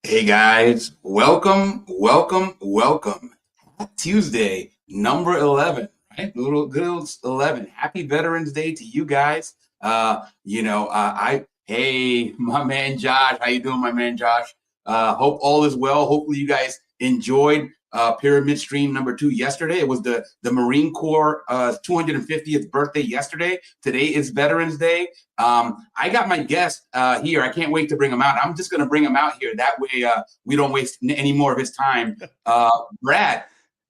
Hey guys, welcome. Tuesday, number 11, right? Little good old 11. Happy Veterans Day to you guys. Hey, my man Josh, how you doing, my man Josh? Hope all is well. Hopefully you guys enjoyed Pyramid Stream number 2 yesterday. It was the Marine Corps 250th birthday yesterday. Today is Veterans Day. I got my guest here. I can't wait to bring him out. I'm just going to bring him out here. That way we don't waste any more of his time. Brad,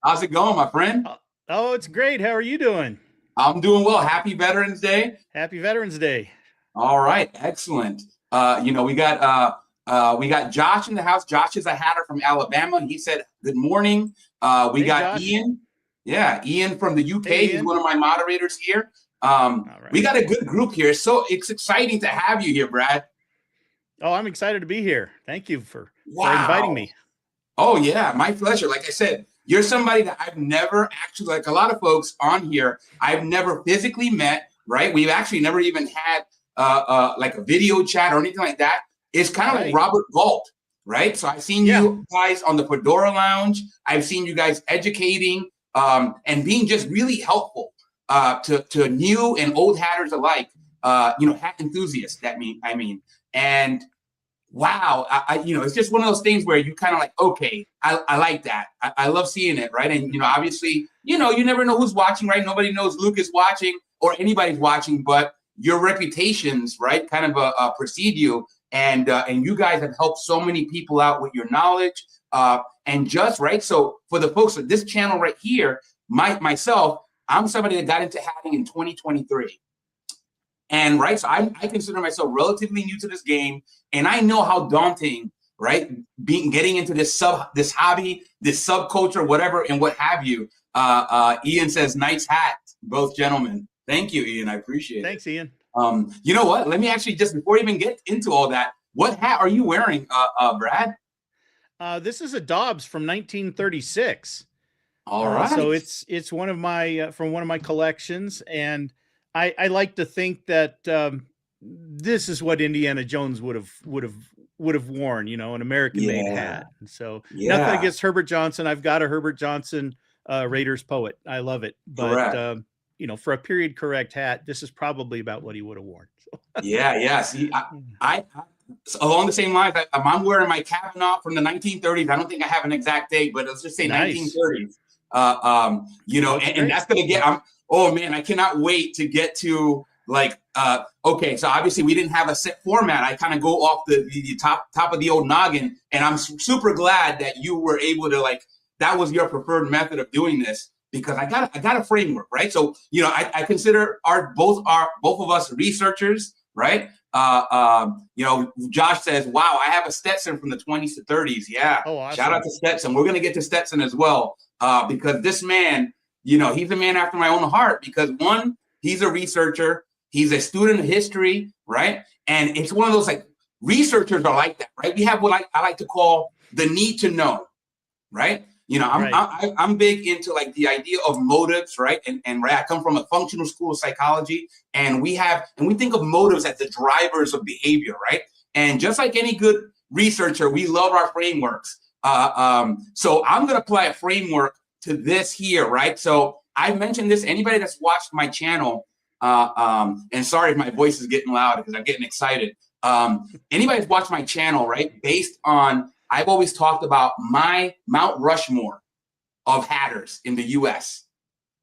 how's it going, my friend? Oh, it's great. How are you doing? I'm doing well. Happy Veterans Day. Happy Veterans Day. All right, excellent. We got Josh in the house. Josh is a hatter from Alabama. He said good morning. We got Josh. Ian. Yeah, Ian from the UK. Hey, he's one of my moderators here. Right. We got a good group here. So it's exciting to have you here, Brad. Oh, I'm excited to be here. Thank you for inviting me. Oh, yeah, my pleasure. Like I said, you're somebody that I've never actually, like a lot of folks on here, I've never physically met, right? We've actually never even had like a video chat or anything like that. It's kind of like Robert Galt, right? So I've seen you guys on the Fedora Lounge. I've seen you guys educating and being just really helpful to new and old hatters alike. Hat enthusiasts. And wow, it's just one of those things where you kind of like, okay, I like that. I love seeing it, right? And obviously, you never know who's watching, right? Nobody knows Luke is watching or anybody's watching, but your reputations, right, kind of precede you. And you guys have helped so many people out with your knowledge. And just right. So for the folks of this channel right here, myself, I'm somebody that got into hatting in 2023. And right, so I consider myself relatively new to this game, and I know how daunting, right, getting into this hobby, this subculture, whatever, and what have you. Ian says, "Nice hat, both gentlemen." Thank you, Ian. I appreciate it. Thanks, Ian. You know what? Let me actually just before we even get into all that, what hat are you wearing, Brad? This is a Dobbs from 1936. All right. So it's one of my from one of my collections, and I like to think that this is what Indiana Jones would have worn, an American-made hat. And so nothing against Herbert Johnson. I've got a Herbert Johnson Raiders poet. I love it, but for a period correct hat, this is probably about what he would have worn. So. Yeah. See, I along the same lines, I'm wearing my Kavanaugh from the 1930s. I don't think I have an exact date, but let's just say 1930s. And that's gonna get. Oh man, I cannot wait to get to okay. So obviously we didn't have a set format. I kind of go off the top of the old noggin, and I'm super glad that you were able to that was your preferred method of doing this. Because I got a framework, right? So I consider both of us researchers, right? Josh says, "Wow, I have a Stetson from the 20s to 30s." Yeah, awesome. Shout out to Stetson. We're gonna get to Stetson as well, because this man, he's a man after my own heart. Because one, he's a researcher, he's a student of history, right? And it's one of those researchers are like that, right? We have what I like to call the need to know, right? I'm big into the idea of motives, right? And I come from a functional school of psychology, and we think of motives as the drivers of behavior, right? And just like any good researcher, we love our frameworks. So I'm going to apply a framework to this here, right? So I mentioned this. Anybody that's watched my channel, and sorry if my voice is getting loud because I'm getting excited. Anybody that's watched my channel, right? Based on I've always talked about my Mount Rushmore of hatters in the U.S.,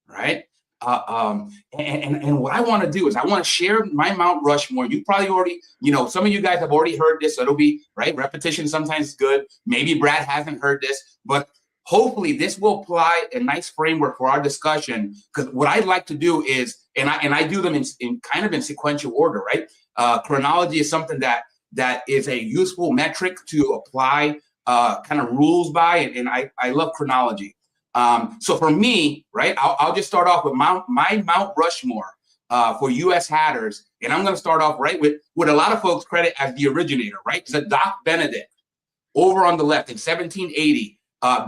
right? And what I want to do is I want to share my Mount Rushmore. You probably already, some of you guys have already heard this, so it'll be, right? Repetition sometimes is good. Maybe Brad hasn't heard this, but hopefully this will apply a nice framework for our discussion. Because what I'd like to do is, and I do them in kind of in sequential order, right? Chronology is something that is a useful metric to apply kind of rules by, and I love chronology. So for me, right, I'll just start off with my Mount Rushmore for U.S. hatters, and I'm going to start off right with what a lot of folks credit as the originator, right? It's a Doc Benedict over on the left in 1780,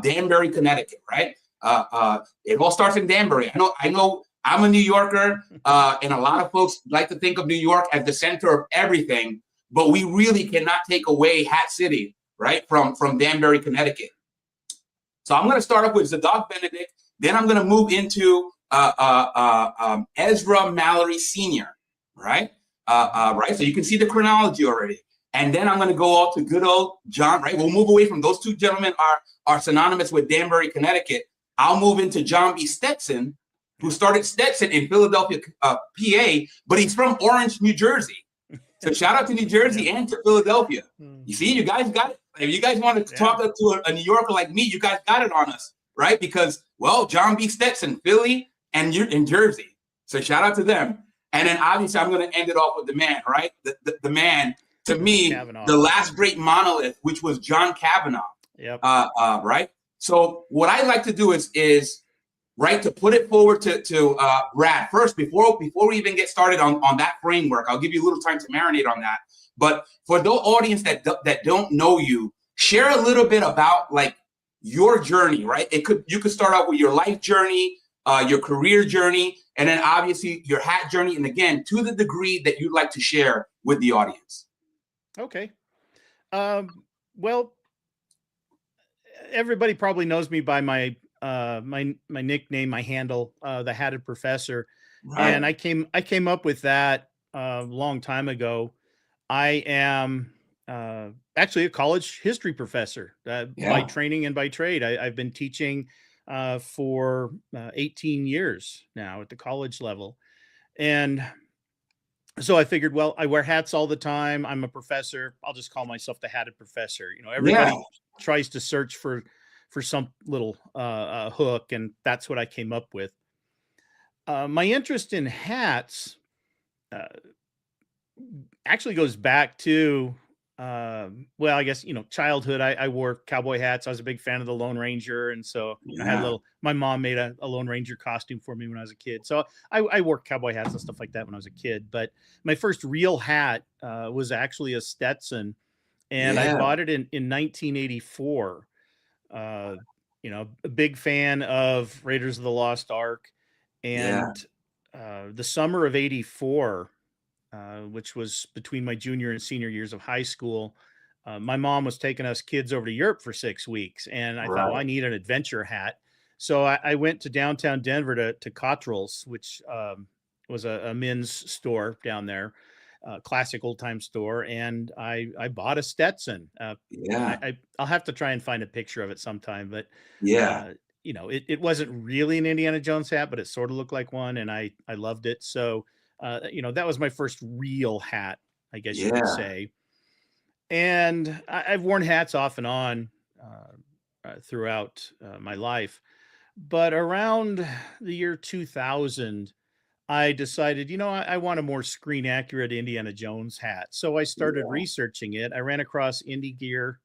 Danbury, Connecticut, right? It all starts in Danbury. I know. I'm a New Yorker, and a lot of folks like to think of New York as the center of everything. But we really cannot take away Hat City right, from Danbury, Connecticut. So I'm going to start off with Zadok Benedict. Then I'm going to move into Ezra Mallory Sr., right? Right. So you can see the chronology already. And then I'm going to go out to good old John, right? We'll move away from those two gentlemen are synonymous with Danbury, Connecticut. I'll move into John B. Stetson, who started Stetson in Philadelphia, PA, but he's from Orange, New Jersey. So shout out to New Jersey and to Philadelphia. You see, you guys got it. If you guys wanted to talk to a New Yorker like me, you guys got it on us, right? Because, well, John B. Stetson, Philly, and you're in Jersey. So shout out to them. And then obviously I'm going to end it off with the man, right? The man, to me, Kavanaugh. The last great monolith, which was John Kavanaugh. Yep. Right. So what I like to do is right, to put it forward to Brad first, before we even get started on that framework. I'll give you a little time to marinate on that. But for the audience that don't know you, share a little bit about like your journey, right? You could start out with your life journey, your career journey, and then obviously your hat journey. And again, to the degree that you'd like to share with the audience. Okay. Well, everybody probably knows me by my nickname, my handle, the Hatted Professor. Right. And I came up with that a long time ago. I am actually a college history professor by training and by trade. I've been teaching for 18 years now at the college level. And so I figured, well, I wear hats all the time. I'm a professor. I'll just call myself the Hatted Professor. You know, everybody tries to search for some little hook, and that's what I came up with. My interest in hats actually goes back to, well, I guess, childhood. I wore cowboy hats. I was a big fan of the Lone Ranger. And so I had my mom made a Lone Ranger costume for me when I was a kid. So I wore cowboy hats and stuff like that when I was a kid. But my first real hat was actually a Stetson, and I bought it in 1984. A big fan of Raiders of the Lost Ark, and the summer of '84, which was between my junior and senior years of high school, my mom was taking us kids over to Europe for 6 weeks, and I thought, well, I need an adventure hat. So I went to downtown Denver to Cottrell's, which was a men's store down there, classic old time store, and I bought a Stetson. I'll have to try and find a picture of it sometime, but it wasn't really an Indiana Jones hat, but it sort of looked like one, and I loved it. So that was my first real hat, I guess you could say. And I've worn hats off and on throughout my life, but around the year 2000, I decided, I want a more screen accurate Indiana Jones hat. So I started researching it. I ran across Indie Gear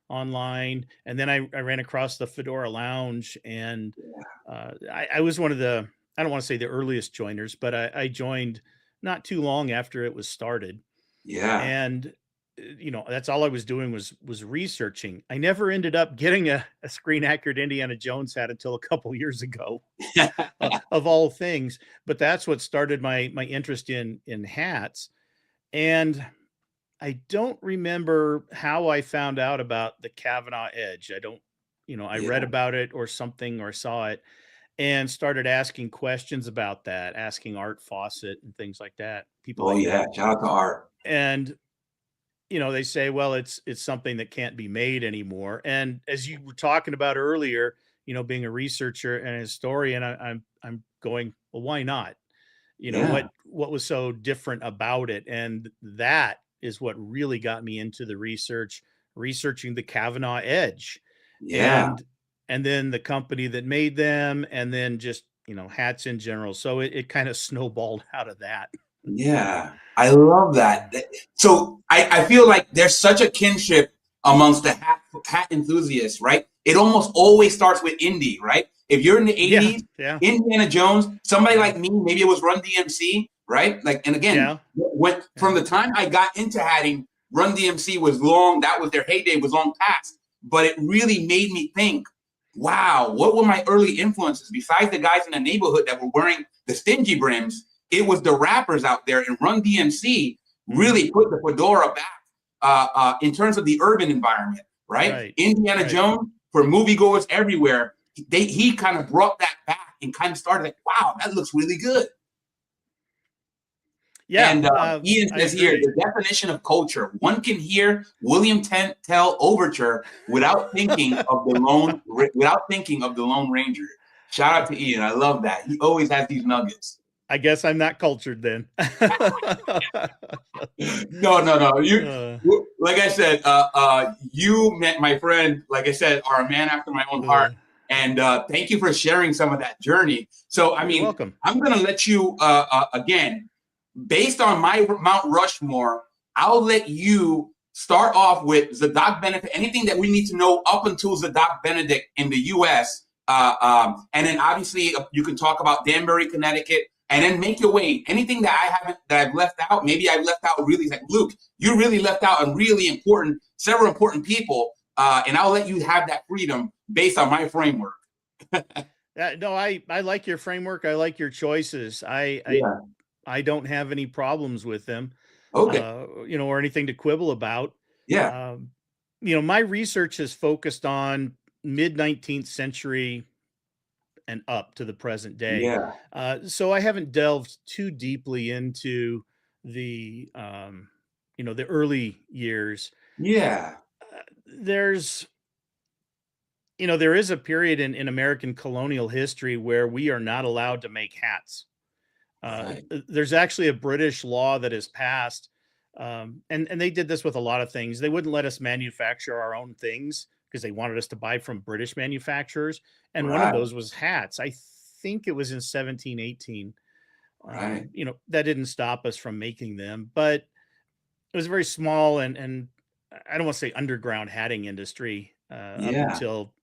online, and then I ran across the Fedora Lounge, and I was one of the, I don't want to say the earliest joiners, but I joined not too long after it was started. And that's all I was doing was researching. I never ended up getting a screen accurate Indiana Jones hat until a couple years ago, of all things. But that's what started my interest in hats. And I don't remember how I found out about the Kavanaugh Edge. I don't, I read about it or something, or saw it, and started asking questions about that, asking Art Fawcett and things like that. People. Shout out to Art. And they say, well, it's something that can't be made anymore. And as you were talking about earlier, being a researcher and a historian, I'm going, well, why not? What was so different about it? And that is what really got me into the researching the Kavanaugh Edge. And then the company that made them, and then just, hats in general. So it kind of snowballed out of that. Yeah, I love that. So I feel like there's such a kinship amongst the hat enthusiasts, right? It almost always starts with indie, right? If you're in the 80s, Indiana Jones, somebody like me, maybe it was Run DMC, right? Like, and again, from the time I got into hatting, Run DMC was long, that was their heyday, was long past. But it really made me think, wow, what were my early influences? Besides the guys in the neighborhood that were wearing the stingy brims, it was the rappers out there, and Run DMC really put the fedora back in terms of the urban environment. right? Right. Indiana Right. Jones, for moviegoers everywhere, he kind of brought that back and kind of started like, wow, that looks really good. Yeah. And Ian I says here, agree. the definition of culture. One can hear William Tell overture without thinking of the Lone Ranger. Shout out to Ian. I love that. He always has these nuggets. I guess I'm not cultured then. No. Like I said, you, my friend, like I said, are a man after my own heart. And thank you for sharing some of that journey. So, I You're mean, welcome. I'm going to let you, again, based on my Mount Rushmore, I'll let you start off with Zadok Benedict, anything that we need to know up until Zadok Benedict in the U.S. And then obviously you can talk about Danbury, Connecticut, and then make your way. Anything that I've left out, maybe I've left out really, like, Luke, you really left out several important people, and I'll let you have that freedom based on my framework. No, I like your framework. I like your choices. I don't have any problems with them. Okay. Or anything to quibble about. Yeah. My research is focused on mid-19th century and up to the present day. Yeah. So I haven't delved too deeply into the the early years. Yeah. There is a period in American colonial history where we are not allowed to make hats. Right. There's actually a British law that is passed, and they did this with a lot of things. They wouldn't let us manufacture our own things because they wanted us to buy from British manufacturers. And one of those was hats. I think it was in 1718. Right. That didn't stop us from making them, but it was a very small and I don't want to say underground hatting industry up until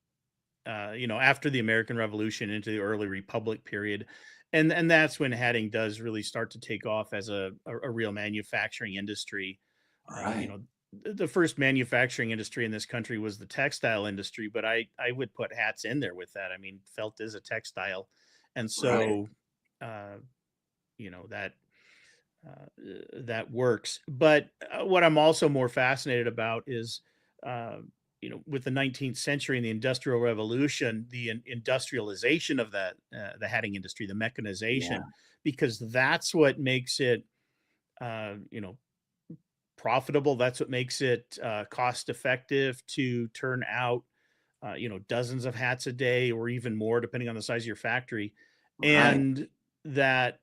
after the American Revolution into the early Republic period. And that's when hatting does really start to take off as a real manufacturing industry. Right. The first manufacturing industry in this country was the textile industry, but I would put hats in there with that. I mean, felt is a textile. And so, that works. But what I'm also more fascinated about is, with the 19th century and the Industrial Revolution, the industrialization of the hatting industry, the mechanization, because that's what makes it, profitable. That's what makes it cost effective to turn out, dozens of hats a day or even more, depending on the size of your factory. And that,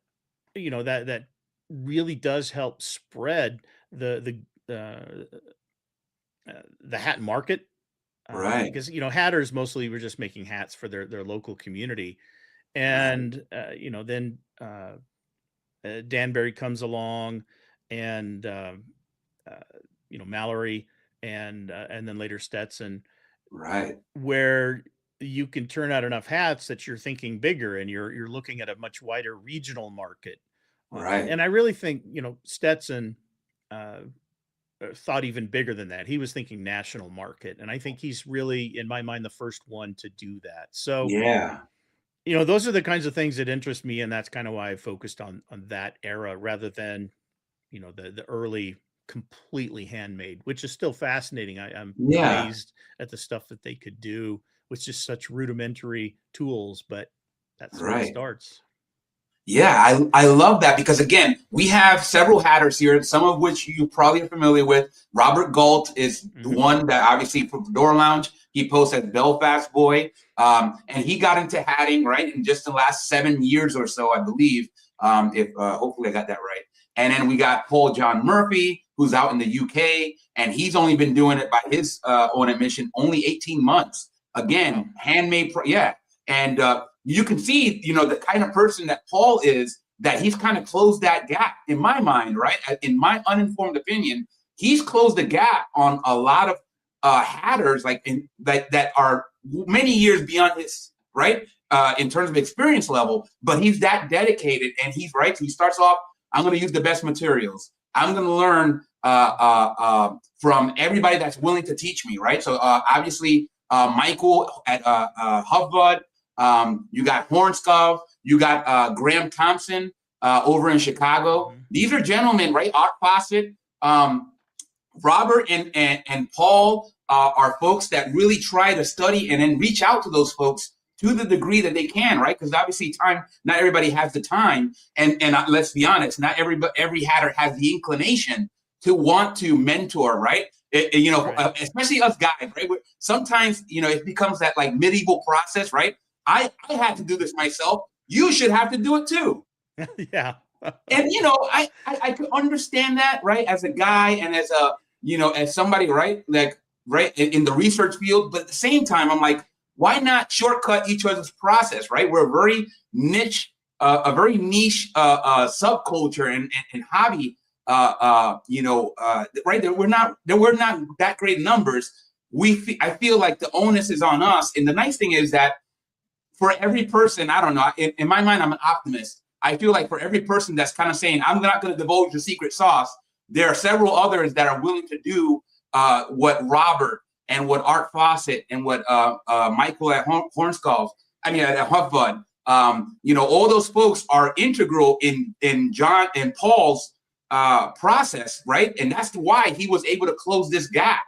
that really does help spread the hat market. Because, hatters mostly were just making hats for their local community. And, then Danbury comes along and, Mallory and then later Stetson. Where you can turn out enough hats that you're thinking bigger and you're looking at a much wider regional market. And I really think, Stetson thought even bigger than that. He was thinking national market. And I think he's really, in my mind, the first one to do that. So, those are the kinds of things that interest me. And that's kind of why I focused on that era rather than, the early completely handmade, which is still fascinating. I'm amazed at the stuff that they could do with just such rudimentary tools, but that's where it starts. Yeah, I love that because, again, we have several hatters here, some of which you probably are familiar with. Robert Galt is the one that obviously from Fedora Lounge, he posts as Belfast Boy. And he got into hatting, right, in just the last 7 years or so, I believe, if hopefully I got that right. And then we got Paul John Murphy, who's out in the UK, and he's only been doing it by his own admission, only 18 months. Again, handmade, and you can see, the kind of person that Paul is, that he's kind of closed that gap in my mind, right? In my uninformed opinion, he's closed the gap on a lot of hatters, that are many years beyond his, right? In terms of experience level, but he's that dedicated, and he's right. So he starts off, I'm going to use the best materials. I'm going to learn from everybody that's willing to teach me, right? So obviously, Michael at Huffbud, you got Hornskov, you got Graham Thompson over in Chicago. These are gentlemen, right? Art Fawcett, Robert and Paul are folks that really try to study and then reach out to those folks to the degree that they can, right? Because obviously not everybody has the time. And let's be honest, not every hatter has the inclination to want to mentor, right? Right. Especially us guys, right? Sometimes, it becomes that like medieval process, right? I had to do this myself. You should have to do it too. Yeah. And, I could understand that, right? As a guy and as as somebody, right? Like, right, in the research field. But at the same time, I'm like, why not shortcut each other's process, right? We're a very niche subculture and hobby, right? There we're not that great numbers. I feel like the onus is on us. And the nice thing is that for every person, I don't know, in my mind, I'm an optimist. I feel like for every person that's kind of saying, I'm not going to divulge the secret sauce, there are several others that are willing to do what Robert and what Art Fawcett and what Michael at Hornskulls, at Huffbud, all those folks are integral in John and Paul's process, right? And that's why he was able to close this gap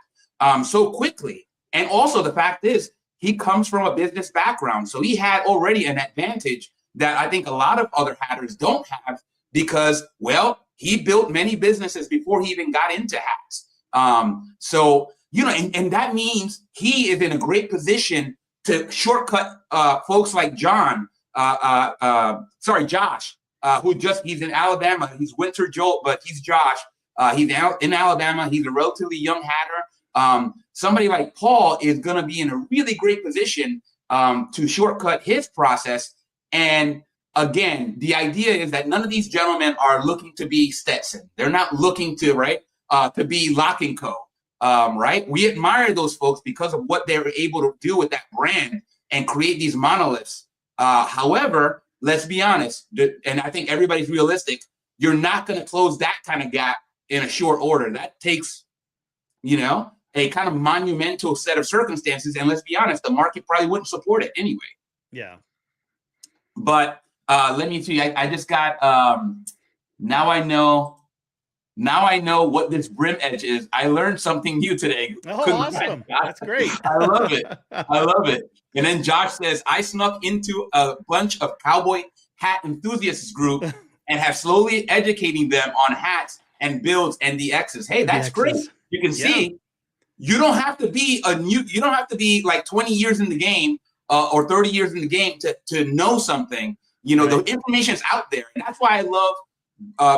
so quickly. And also the fact is, he comes from a business background, so he had already an advantage that I think a lot of other hatters don't have because, well, he built many businesses before he even got into hats. So, and that means he is in a great position to shortcut folks like Josh, he's in Alabama. He's Winter Jolt, but he's Josh. He's out in Alabama. He's a relatively young hatter. Somebody like Paul is going to be in a really great position to shortcut his process. And again, the idea is that none of these gentlemen are looking to be Stetson. They're not looking to, to be Lock & Co. Right? We admire those folks because of what they're able to do with that brand and create these monoliths. However, let's be honest, and I think everybody's realistic, you're not going to close that kind of gap in a short order. That takes, a kind of monumental set of circumstances. And let's be honest, the market probably wouldn't support it anyway. Yeah. But let me see, I just got, now I know what this brim edge is. I learned something new today. Oh, awesome. That's great. I love it. And then Josh says, I snuck into a bunch of cowboy hat enthusiasts group and have slowly educating them on hats and builds and the X's. Hey, that's great. You can see you don't have to be like 20 years in the game or 30 years in the game to know something. The information is out there. And that's why I love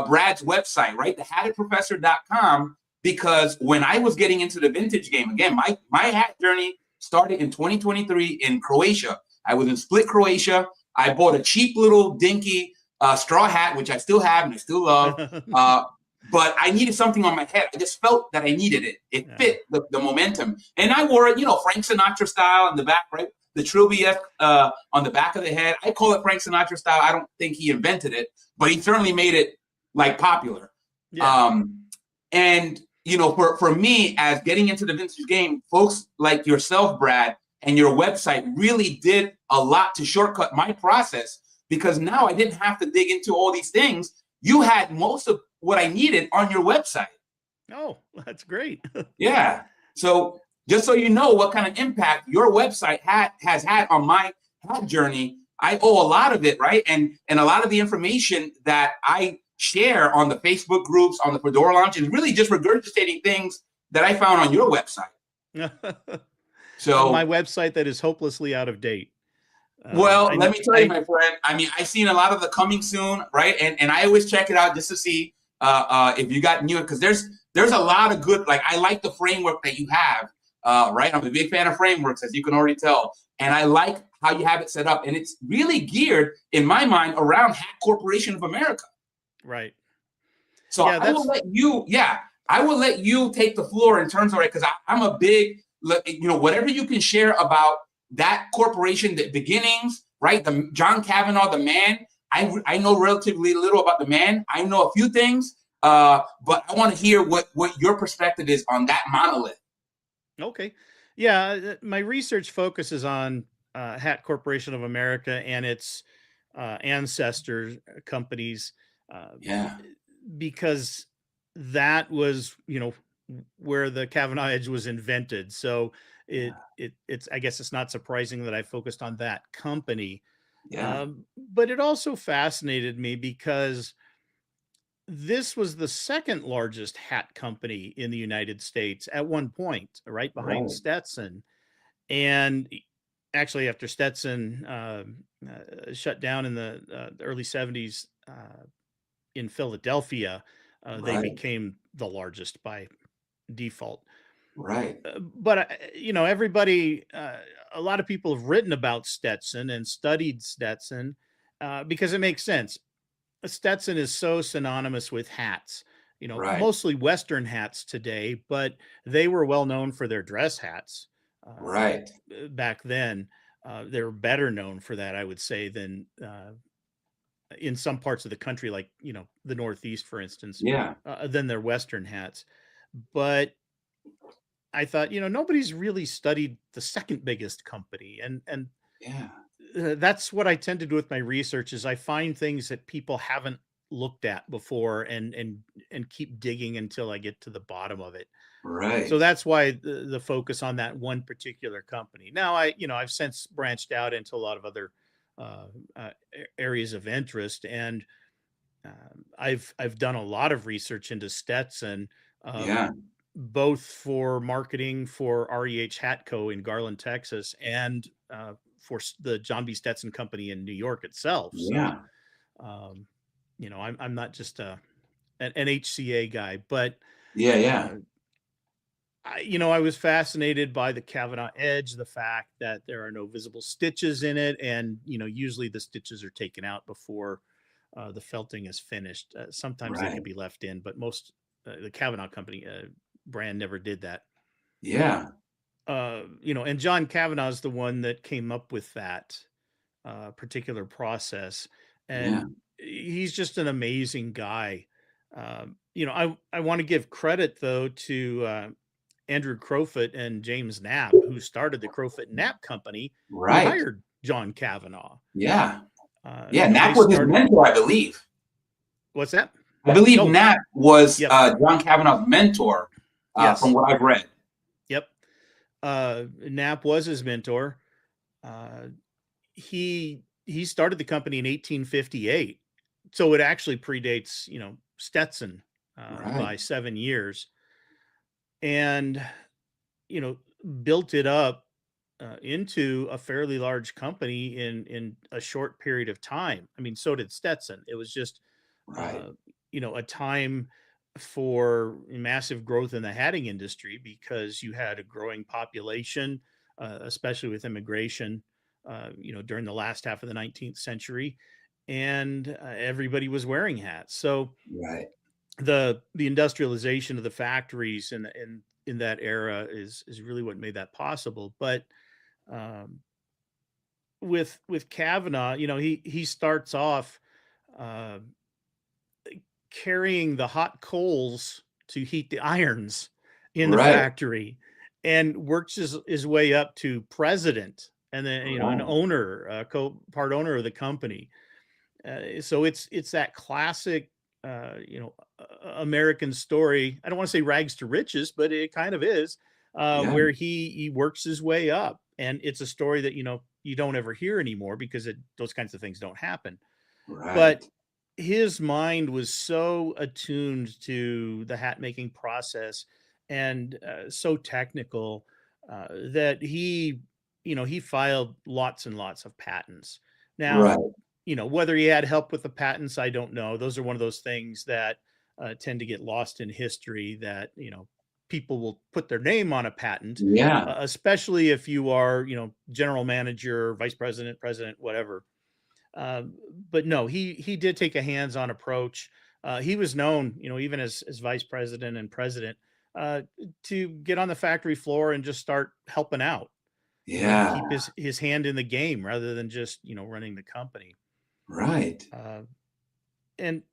Brad's website, right? thehatedprofessor.com, because when I was getting into the vintage game, again, my hat journey started in 2023 in Croatia. I was in Split, Croatia. I bought a cheap little dinky straw hat, which I still have and I still love. But I needed something on my head. I just felt that I needed it. It fit the momentum. And I wore it, Frank Sinatra style in the back, right? The Trilby on the back of the head. I call it Frank Sinatra style. I don't think he invented it, but he certainly made it like popular. Yeah. And for me, as getting into the vintage game, folks like yourself, Brad, and your website really did a lot to shortcut my process, because now I didn't have to dig into all these things. You had most of what I needed on your website. Oh, that's great. Yeah. So just so you know what kind of impact your website has had on my hat journey, I owe a lot of it, right? And a lot of the information that I share on the Facebook groups, on the Fedora Launch, is really just regurgitating things that I found on your website. So my website that is hopelessly out of date. Well, let me tell you, my friend, I've seen a lot of the coming soon, right? And I always check it out just to see if you got new, because there's a lot of good, like, I like the framework that you have, right? I'm a big fan of frameworks, as you can already tell. And I like how you have it set up. And it's really geared, in my mind, around Hat Corporation of America. Right. So I will let you take the floor in terms of it, because I'm a big, whatever you can share about that corporation, the beginnings, right? The John Kavanaugh, the man. I know relatively little about the man. I know a few things, but I want to hear what your perspective is on that monolith. Okay. Yeah, my research focuses on Hat Corporation of America and its ancestor companies. Because that was, where the Kavanaugh Edge was invented. So Yeah. it's I guess it's not surprising that I focused on that company. Yeah. But it also fascinated me because this was the second largest hat company in the United States at one point, right behind Right. Stetson. And actually, after Stetson shut down in the early 70s in Philadelphia, they Right. became the largest by default. Right. But everybody, a lot of people have written about Stetson and studied Stetson because it makes sense. Stetson is so synonymous with hats, Right. mostly Western hats today, but they were well known for their dress hats Right. back then. They were better known for that, I would say, than in some parts of the country, like, the Northeast, for instance, Yeah. than their Western hats. But I thought, nobody's really studied the second biggest company, and Yeah. that's what I tend to do with my research is I find things that people haven't looked at before and keep digging until I get to the bottom of it. So Right. that's why the focus on that one particular company. Now I've since branched out into a lot of other uh, areas of interest, and I've done a lot of research into Stetson, Yeah. both for marketing for REH Hat Co. in Garland, Texas, and for the John B. Stetson Company in New York itself. So, Yeah. um, I'm not just an HCA guy, but Yeah. Yeah. uh, I was fascinated by the Kavanaugh Edge, the fact that there are no visible stitches in it, and usually the stitches are taken out before the felting is finished. Sometimes they Right. could be left in, but most the Kavanaugh Company brand never did that. Yeah. And John Kavanaugh is the one that came up with that particular process, Yeah. and he's just an amazing guy. I want to give credit though to Andrew Crowfoot and James Knapp, who started the Crowfoot Knapp Company, who Right. hired John Kavanaugh. Yeah. Yeah. They Knapp was his started. mentor, I believe. What's that? I believe Oh, Knapp was yep, John Kavanaugh's mentor, from yes, what I've read. yep. Knapp was his mentor. Uh, he started the company in 1858, so it actually predates Stetson by Right. 7 years, and you know built it up into a fairly large company in a short period of time. I mean, so did Stetson. It was just Right. uh, a time for massive growth in the hatting industry because you had a growing population, especially with immigration, during the last half of the 19th century, and everybody was wearing hats. So Right. the industrialization of the factories in that era is really what made that possible. But um, with Kavanaugh, he starts off uh, carrying the hot coals to heat the irons in the Right. factory, and works his way up to president, and then an Right. owner, part owner of the company. So it's that classic, American story. I don't want to say rags to riches, but it kind of is, Yeah. where he works his way up, and it's a story that you don't ever hear anymore because those kinds of things don't happen. But Right. his mind was so attuned to the hat making process and so technical that he filed lots and lots of patents. Now, Right. whether he had help with the patents, I don't know. Those are one of those things that tend to get lost in history, that people will put their name on a patent, Yeah. especially if you are general manager, vice president, president, whatever. But no, he did take a hands-on approach. He was known, even as vice president and president, uh, to get on the factory floor and just start helping out, and Yeah. keep his hand in the game rather than just running the company. Right. Uh, and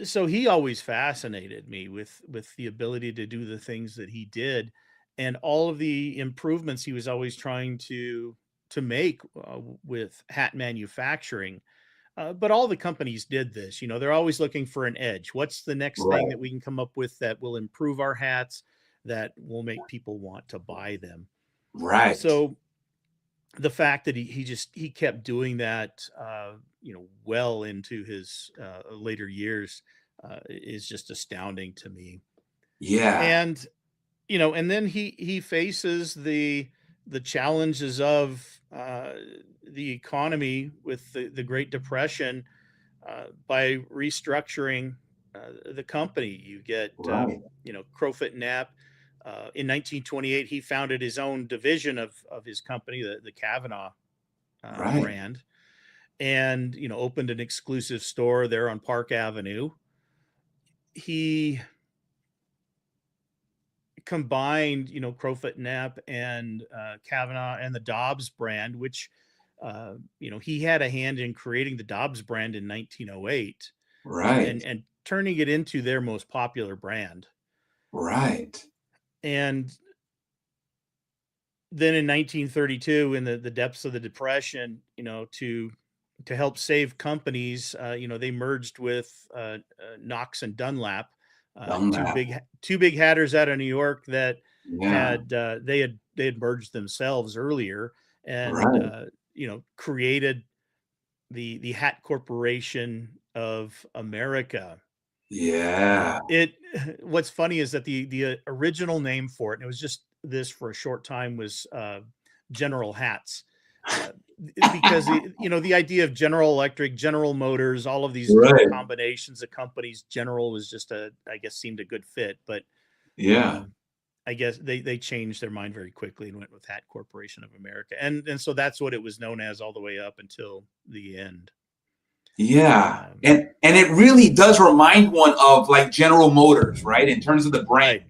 so he always fascinated me with the ability to do the things that he did, and all of the improvements he was always trying to make with hat manufacturing. But all the companies did this. They're always looking for an edge. What's the next thing Right. that we can come up with that will improve our hats, that will make people want to buy them? Right. So the fact that he kept doing that, well into his later years, is just astounding to me. Yeah. And and then he faces the challenges of the economy with the Great Depression, by restructuring the company. You get, Right. Crowfoot Knapp. In 1928, he founded his own division of his company, the Kavanaugh Right. brand, and opened an exclusive store there on Park Avenue. He combined, Crowfoot Knapp and Kavanaugh and the Dobbs brand, which he had a hand in creating the Dobbs brand in 1908, Right. and turning it into their most popular brand. Right. And then in 1932, in the depths of the Depression, to help save companies, they merged with Knox and Dunlap, Done two that. big hatters out of New York that Yeah. they had merged themselves earlier, and Right. created the Hat Corporation of America. Yeah. It What's funny is that the original name for it, and it was just this for a short time, was General Hats. Uh, because the idea of General Electric, General Motors, all of these different Right. combinations of companies, General was just I guess seemed a good fit, but Yeah. uh, I guess they changed their mind very quickly and went with Hat Corporation of America, and so that's what it was known as all the way up until the end. Yeah. Um, And it really does remind one of like General Motors, right? In terms of the brand,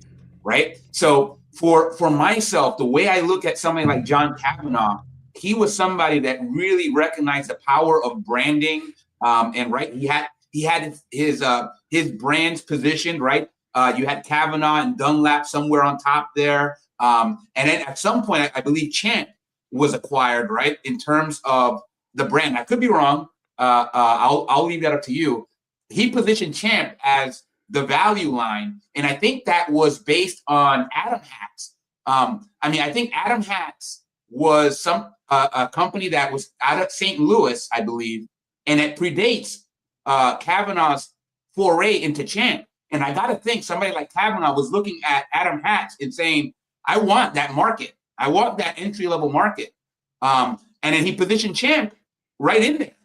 right. right? So for myself, the way I look at somebody like John Kavanaugh, he was somebody that really recognized the power of branding. And right, he had his brands positioned, right. You had Kavanaugh and Dunlap somewhere on top there. And then at some point, I believe Champ was acquired, right, in terms of the brand. I could be wrong. I'll leave that up to you. He positioned Champ as the value line, and I think that was based on Adam Hats. I think Adam Hats was a company that was out of St. Louis, I believe, and it predates Kavanaugh's foray into Champ. And I got to think somebody like Kavanaugh was looking at Adam Hats and saying, "I want that market. I want that entry level market." And then he positioned Champ right in there.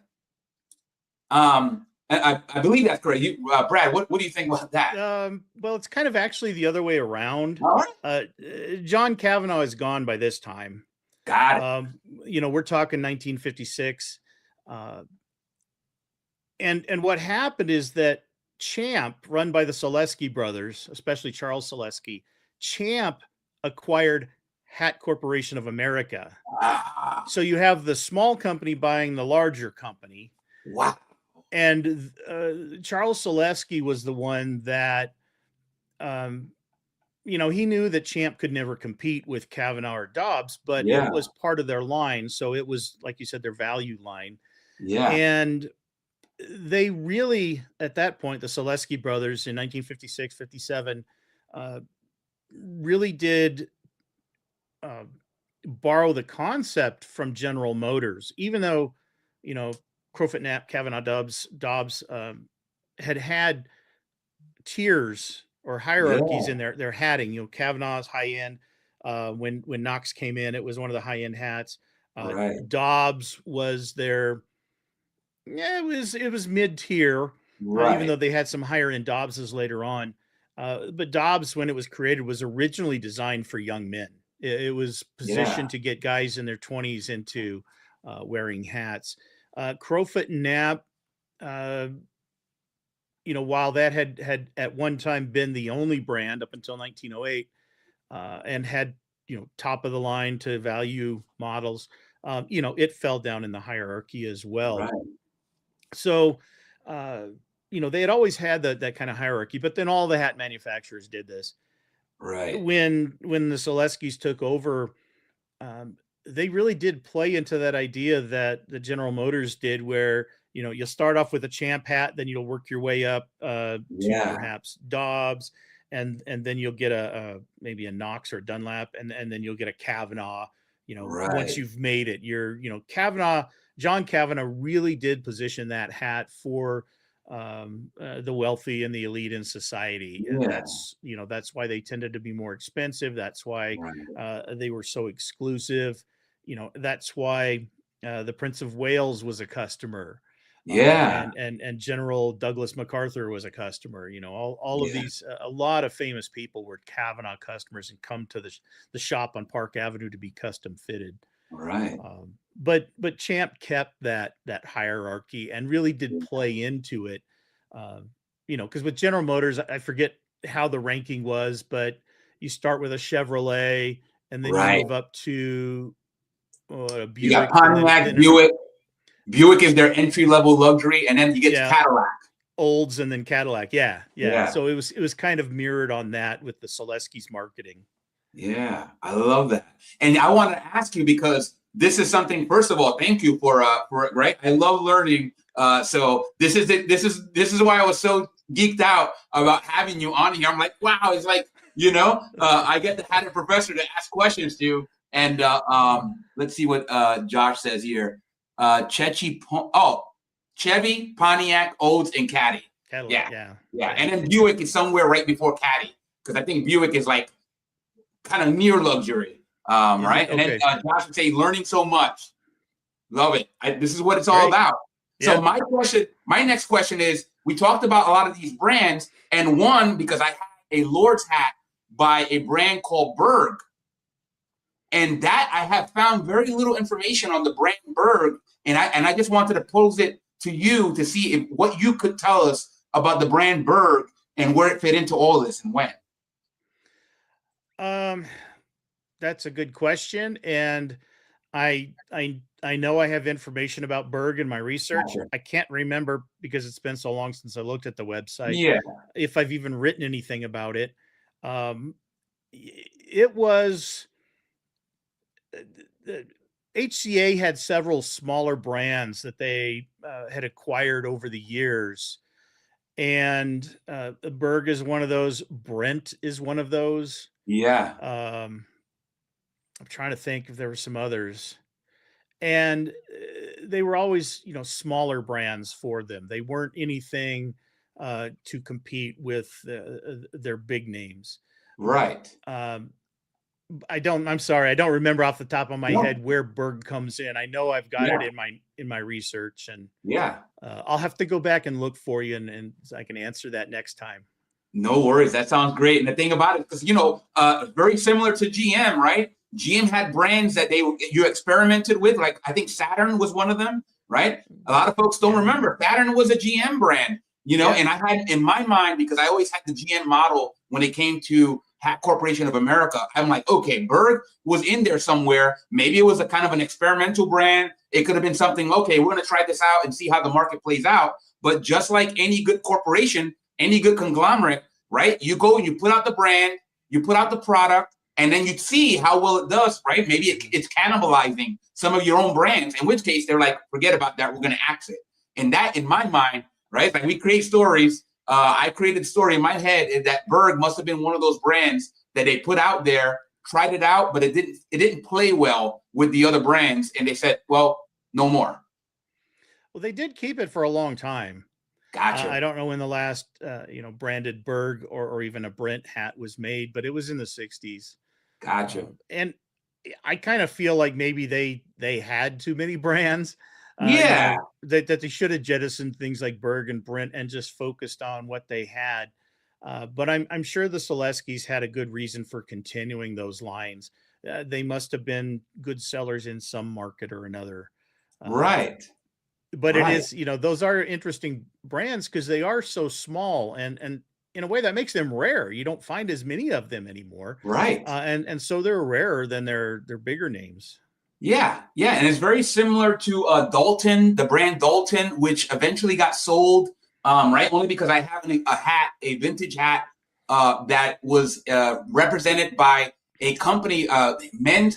I believe that's correct. Brad, what do you think about that? Well, it's kind of actually the other way around. All right. John Kavanaugh is gone by this time. Got it. We're talking 1956. And what happened is that Champ, run by the Selesky brothers, especially Charles Selesky, Champ acquired Hat Corporation of America. Ah, So you have the small company buying the larger company. wow. And Charles Selesky was the one that, he knew that Champ could never compete with Kavanaugh or Dobbs, but it Yeah. was part of their line. So it was, like you said, their value line. Yeah. And they really, at that point, the Selesky brothers in 1956, 57, really did borrow the concept from General Motors, even though, Crowfoot Knapp, Kavanaugh, Dobbs had tiers or hierarchies Yeah. in their hatting. Kavanaugh's high end. When Knox came in, it was one of the high end hats. Right. Dobbs was their, yeah, it was mid tier, even Right. though they had some higher end Dobbses later on. But Dobbs, when it was created, was originally designed for young men. It was positioned to get guys in their 20s into wearing hats. Crowfoot and Knapp, while that had at one time been the only brand up until 1908, and had, top of the line to value models, it fell down in the hierarchy as well. Right. So, they had always had that kind of hierarchy, but then all the hat manufacturers did this. Right. When the Seleskys took over, they really did play into that idea that the General Motors did, where you'll start off with a Champ hat, then you'll work your way up to perhaps Dobbs, and then you'll get maybe a Knox or a Dunlap, and then you'll get a Kavanaugh. Once you've made it, John Kavanaugh really did position that hat for the wealthy and the elite in society. And that's why they tended to be more expensive. That's why they were so exclusive. That's why the Prince of Wales was a customer. And General Douglas MacArthur was a customer. All of these, a lot of famous people were Kavanaugh customers and come to the shop on Park Avenue to be custom fitted. Right. But Champ kept that hierarchy and really did play into it. Because with General Motors, I forget how the ranking was, but you start with a Chevrolet and then you move up to Buick. You got Pontiac, Buick. Buick is their entry-level luxury, and then you get to Cadillac. Olds and then Cadillac. Yeah. So it was kind of mirrored on that with the Selesky's marketing. Yeah, I love that. And I want to ask you, because this is something, first of all, thank you for it, right? I love learning. So this is why I was so geeked out about having you on here. I'm like, wow, it's like, I get to have a professor to ask questions to. And let's see what Josh says here. Chevy, Pontiac, Olds, and Caddy. Cadillac, yeah. And then Buick is somewhere right before Caddy, because I think Buick is like kind of near luxury, right? And then Josh would say, learning so much. Love it. This is what it's all about. So my next question is, we talked about a lot of these brands, and one, because I had a Lord's hat by a brand called Berg. And that I have found very little information on the brand Berg, and I just wanted to pose it to you to see what you could tell us about the brand Berg and where it fit into all this and when. That's a good question, and I know I have information about Berg in my research. I can't remember, because it's been so long since I looked at the website. If I've even written anything about it. It was. The HCA had several smaller brands that they had acquired over the years, and Berg is one of those. Brent is one of those. I'm trying to think if there were some others, and they were always smaller brands for them. They weren't anything to compete with their big names. I'm sorry, I don't remember off the top of my head where Berg comes in. I know I've got it in my research, and I'll have to go back and look for you, and I can answer that next time. No worries, that sounds great. And the thing about it, because very similar to GM, right? GM had brands that you experimented with, like I think Saturn was one of them, right? A lot of folks don't remember Saturn was a GM brand, and I had in my mind, because I always had the GM model when it came to Hat Corporation of America. I'm like, okay, Berg was in there somewhere. Maybe it was a kind of an experimental brand. It could have been something, okay, we're going to try this out and see how the market plays out. But just like any good corporation, any good conglomerate, right? You go and you put out the brand, you put out the product, and then you see how well it does, right? Maybe it's cannibalizing some of your own brands, in which case they're like, forget about that, we're going to axe it. And that, in my mind, right, like we create stories. I created a story in my head that Berg must have been one of those brands that they put out there, tried it out, but it didn't play well with the other brands, and they said, well, no more. Well, they did keep it for a long time. Gotcha. I don't know when the last branded Berg or even a Brent hat was made, but it was in the 60s. Gotcha. And I kind of feel like maybe they had too many brands. That they should have jettisoned things like Berg and Brent and just focused on what they had. But I'm sure the Selesky's had a good reason for continuing those lines. They must have been good sellers in some market or another. Right. But it is, those are interesting brands because they are so small, and in a way that makes them rare. You don't find as many of them anymore. Right. And so they're rarer than their bigger names. Yeah. And it's very similar to Dalton, the brand Dalton, which eventually got sold, right? Only because I have a vintage hat that was represented by a company, Men's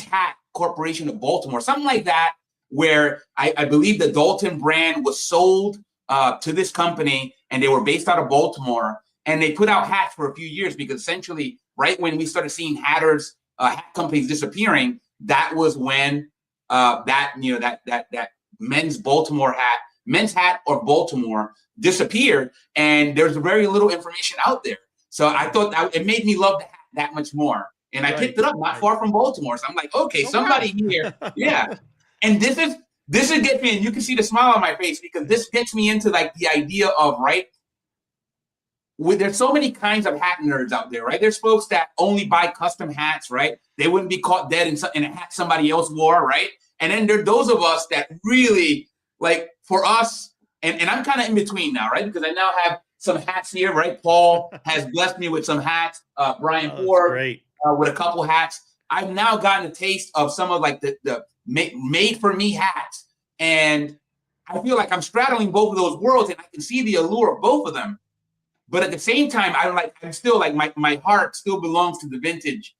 Hat Corporation of Baltimore, something like that. where I believe the Dalton brand was sold to this company, and they were based out of Baltimore, and they put out hats for a few years because essentially right when we started seeing hat companies disappearing, that was when that men's hat or Baltimore disappeared, and there's very little information out there. So I thought it made me love the hat that much more. And I picked it up not far from Baltimore. So I'm like, okay, somebody here. Yeah. And this is gets me, and you can see the smile on my face because this gets me into like the idea of, right, there's so many kinds of hat nerds out there, right? There's folks that only buy custom hats, right? They wouldn't be caught dead in a hat somebody else wore, right? And then there are those of us that really, like, for us, and I'm kind of in between now, right? Because I now have some hats here, right? Paul has blessed me with some hats. Brian Ford with a couple hats. I've now gotten a taste of some of like the made for me hats, and I feel like I'm straddling both of those worlds, and I can see the allure of both of them. But at the same time, I'm still like my heart still belongs to the vintage.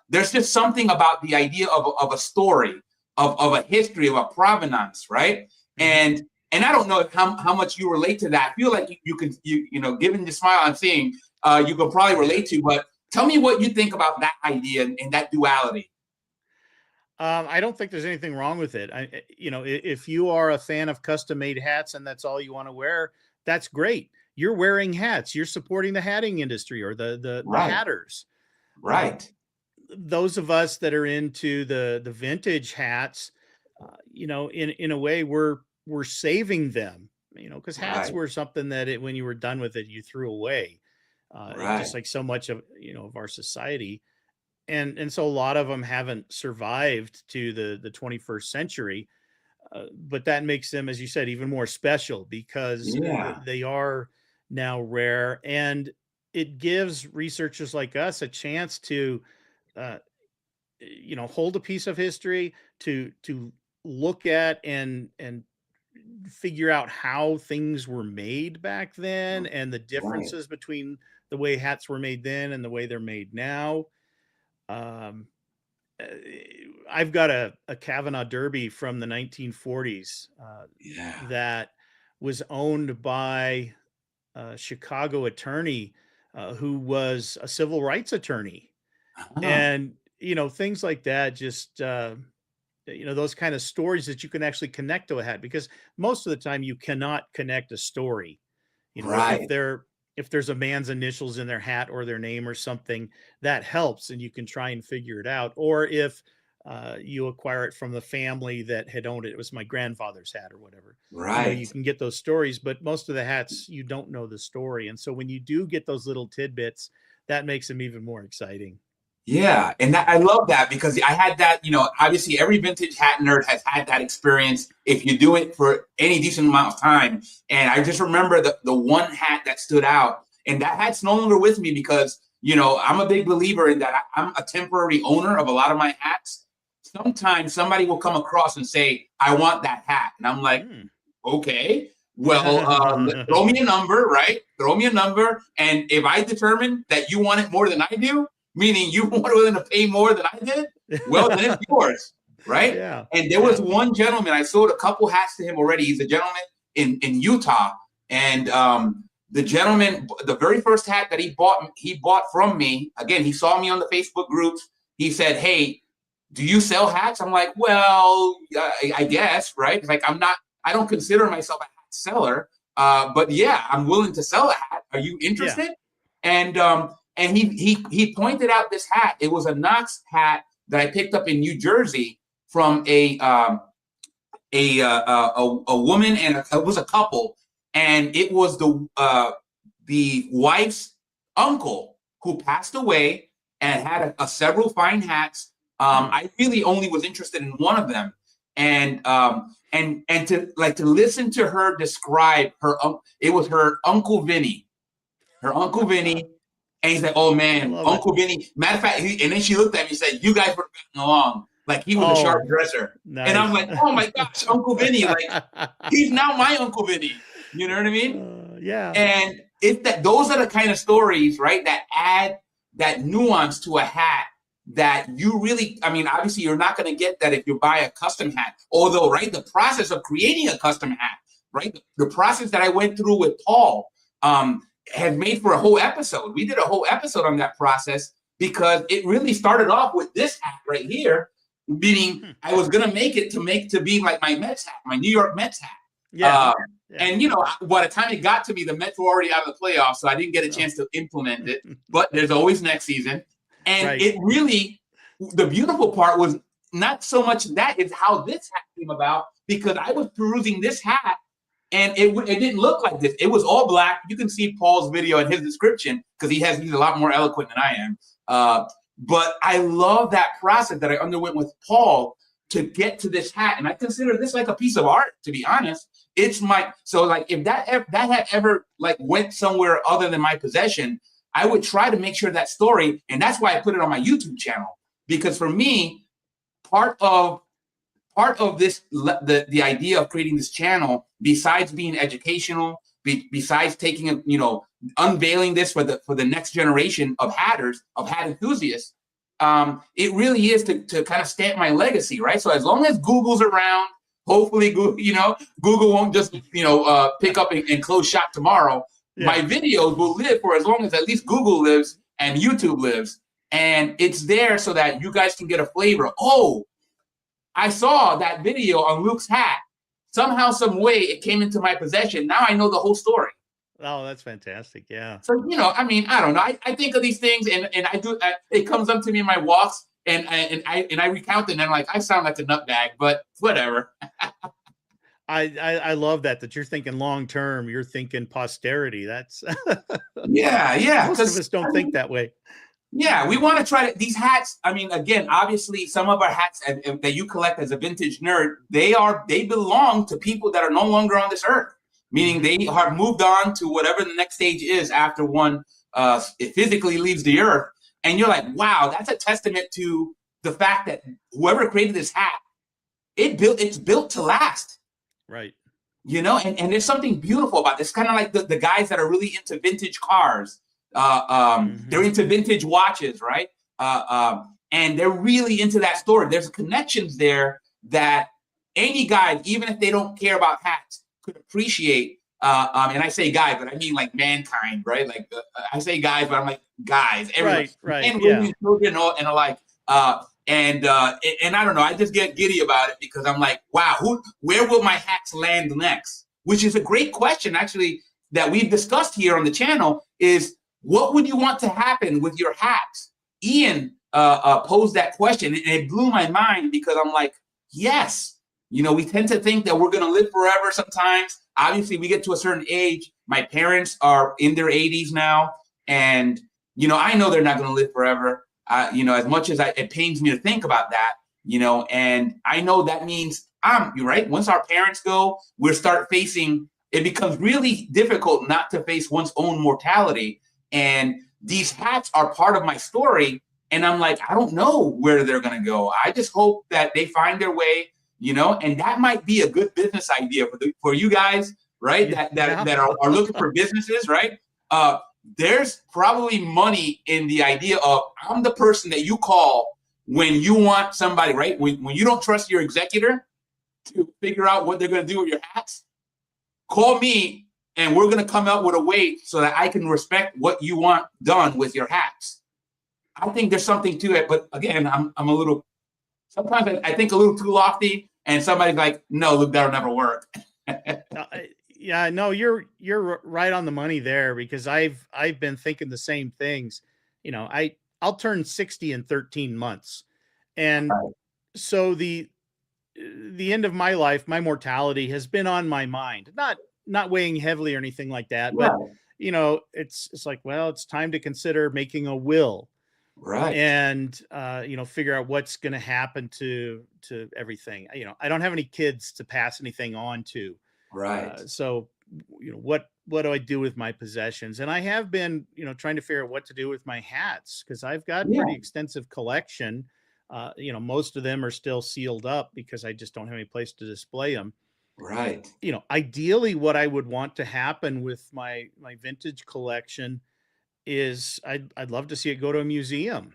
There's just something about the idea of a story, of a history, of a provenance, right? And I don't know how much you relate to that. I feel like you know, given the smile I'm seeing, you can probably relate to. But tell me what you think about that idea and that duality. I don't think there's anything wrong with it. If you are a fan of custom-made hats and that's all you want to wear, that's great. You're wearing hats. You're supporting the hatting industry or the hatters. Right. Those of us that are into the vintage hats, in a way, we're saving them. Because hats were something that when you were done with it, you threw away. Just like so much of of our society. And so a lot of them haven't survived to the 21st century, but that makes them, as you said, even more special because they are now rare, and it gives researchers like us a chance to, hold a piece of history, to look at and figure out how things were made back then and the differences between the way hats were made then and the way they're made now. I've got a Kavanaugh Derby from the 1940s that was owned by a Chicago attorney who was a civil rights attorney. And, things like that, just, those kind of stories that you can actually connect to a hat, because most of the time you cannot connect a story. If there's a man's initials in their hat or their name or something, that helps and you can try and figure it out. Or if you acquire it from the family that had owned it, it was my grandfather's hat or whatever. You can get those stories, but most of the hats, you don't know the story. And so when you do get those little tidbits, that makes them even more exciting. Yeah, and I love that because I had that, obviously every vintage hat nerd has had that experience if you do it for any decent amount of time. And I just remember the one hat that stood out, and that hat's no longer with me because, I'm a big believer in that. I'm a temporary owner of a lot of my hats. Sometimes somebody will come across and say, I want that hat. And I'm like, okay, well, throw me a number, right? Throw me a number. And if I determine that you want it more than I do, meaning you were willing to pay more than I did, well, then it's yours, right? Yeah. And there was one gentleman, I sold a couple hats to him already. He's a gentleman in Utah. And the gentleman, the very first hat that he bought from me, again, he saw me on the Facebook groups. He said, hey, do you sell hats? I'm like, well, I guess, right? It's like, I don't consider myself a hat seller, but yeah, I'm willing to sell a hat. Are you interested? Yeah. And he pointed out this hat. It was a Knox hat that I picked up in New Jersey from a woman, and it was a couple, and it was the wife's uncle who passed away and had several fine hats. I really only was interested in one of them, and to listen to her describe it was her Uncle Vinny. And he's like, oh man, Uncle Vinny. Matter of fact, and then she looked at me and said, you guys were getting along. Like he was a sharp dresser. Nice. And I'm like, oh my gosh, Uncle Vinny. Like he's now my Uncle Vinny. You know what I mean? Yeah. And those are the kind of stories, right, that add that nuance to a hat that you really, I mean, obviously you're not going to get that if you buy a custom hat. Although, right, the process of creating a custom hat, right, the process that I went through with Paul had made for a whole episode. We did a whole episode on that process because it really started off with this hat right here, meaning I was going to make it to be like my Mets hat, my New York Mets hat. Yeah. And, you know, by the time it got to me, the Mets were already out of the playoffs, so I didn't get a chance to implement it. But there's always next season. And it really, the beautiful part was not so much that, it's how this hat came about, because I was perusing this hat and it didn't look like this. It was all black. You can see Paul's video and his description because he's a lot more eloquent than I am. But I love that process that I underwent with Paul to get to this hat. And I consider this like a piece of art, to be honest. It's so like if that had ever like went somewhere other than my possession, I would try to make sure that story, and that's why I put it on my YouTube channel, because for me, part of this, the idea of creating this channel, besides being educational, besides taking, you know, unveiling this for the next generation of hatters, of hat enthusiasts, it really is to kind of stamp my legacy, right? So as long as Google's around, hopefully, Google won't just, pick up and close shop tomorrow. Yeah. My videos will live for as long as at least Google lives and YouTube lives. And it's there so that you guys can get a flavor. Oh, I saw that video on Luke's hat. Somehow, some way, it came into my possession. Now I know the whole story. Oh, that's fantastic. Yeah. So, I mean, I don't know. I think of these things and I do, it comes up to me in my walks and I recount it and I'm like, I sound like a nutbag, but whatever. I love that you're thinking long term. You're thinking posterity. That's yeah. Most of us don't think that way. Yeah, we want to try these hats. I mean, again, obviously, some of our hats that you collect as a vintage nerd, they belong to people that are no longer on this earth. Meaning they have moved on to whatever the next stage is after one it physically leaves the earth. And you're like, wow, that's a testament to the fact that whoever created this hat, it's built to last. Right. And there's something beautiful about this. Kind of like the guys that are really into vintage cars. They're into vintage watches, right? And they're really into that story. There's connections there that any guy, even if they don't care about hats, could appreciate. And I say guys, but I mean like mankind, right? Like I say guys, but I'm like guys. Everyone, right. And women, children, and alike. And I don't know, I just get giddy about it because I'm like, wow, where will my hats land next? Which is a great question, actually, that we've discussed here on the channel is, what would you want to happen with your hats? Ian posed that question, and it blew my mind because I'm like, yes, we tend to think that we're going to live forever sometimes. Obviously, we get to a certain age. My parents are in their 80s now, and, I know they're not going to live forever. As much as it pains me to think about that, and I know that means you're right. Once our parents go, it becomes really difficult not to face one's own mortality. And these hats are part of my story. And I'm like, I don't know where they're going to go. I just hope that they find their way, and that might be a good business idea for you guys, right? That are looking for businesses, right? There's probably money in the idea of I'm the person that you call when you want somebody, right? When you don't trust your executor to figure out what they're going to do with your hats, call me and we're going to come up with a way so that I can respect what you want done with your hats. I think there's something to it, but again, I'm a little, sometimes I think a little too lofty and somebody's like, no, look, that'll never work. Yeah, no, you're right on the money there because I've been thinking the same things. I'll turn 60 in 13 months. And so the end of my life, my mortality has been on my mind, not weighing heavily or anything like that. But, it's like, well, it's time to consider making a will. Right. And, figure out what's going to happen to everything. I don't have any kids to pass anything on to. Right. So, what do I do with my possessions? And I have been, trying to figure out what to do with my hats because I've got a pretty extensive collection. Most of them are still sealed up because I just don't have any place to display them. Right. Ideally, what I would want to happen with my vintage collection is I'd love to see it go to a museum.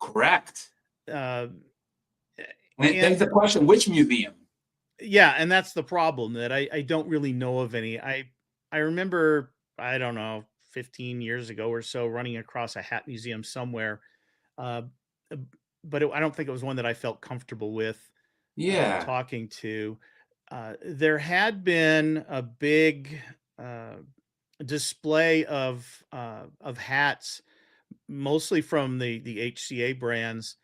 Correct. Uh, And it begs and the question, which museum? yeah, and that's the problem, that I don't really know of any. I remember, I don't know, 15 years ago or so, running across a hat museum somewhere, uh, but I don't think it was one that I felt comfortable with Yeah. talking to. There had been a big uh, display of hats, mostly from the HCA brands,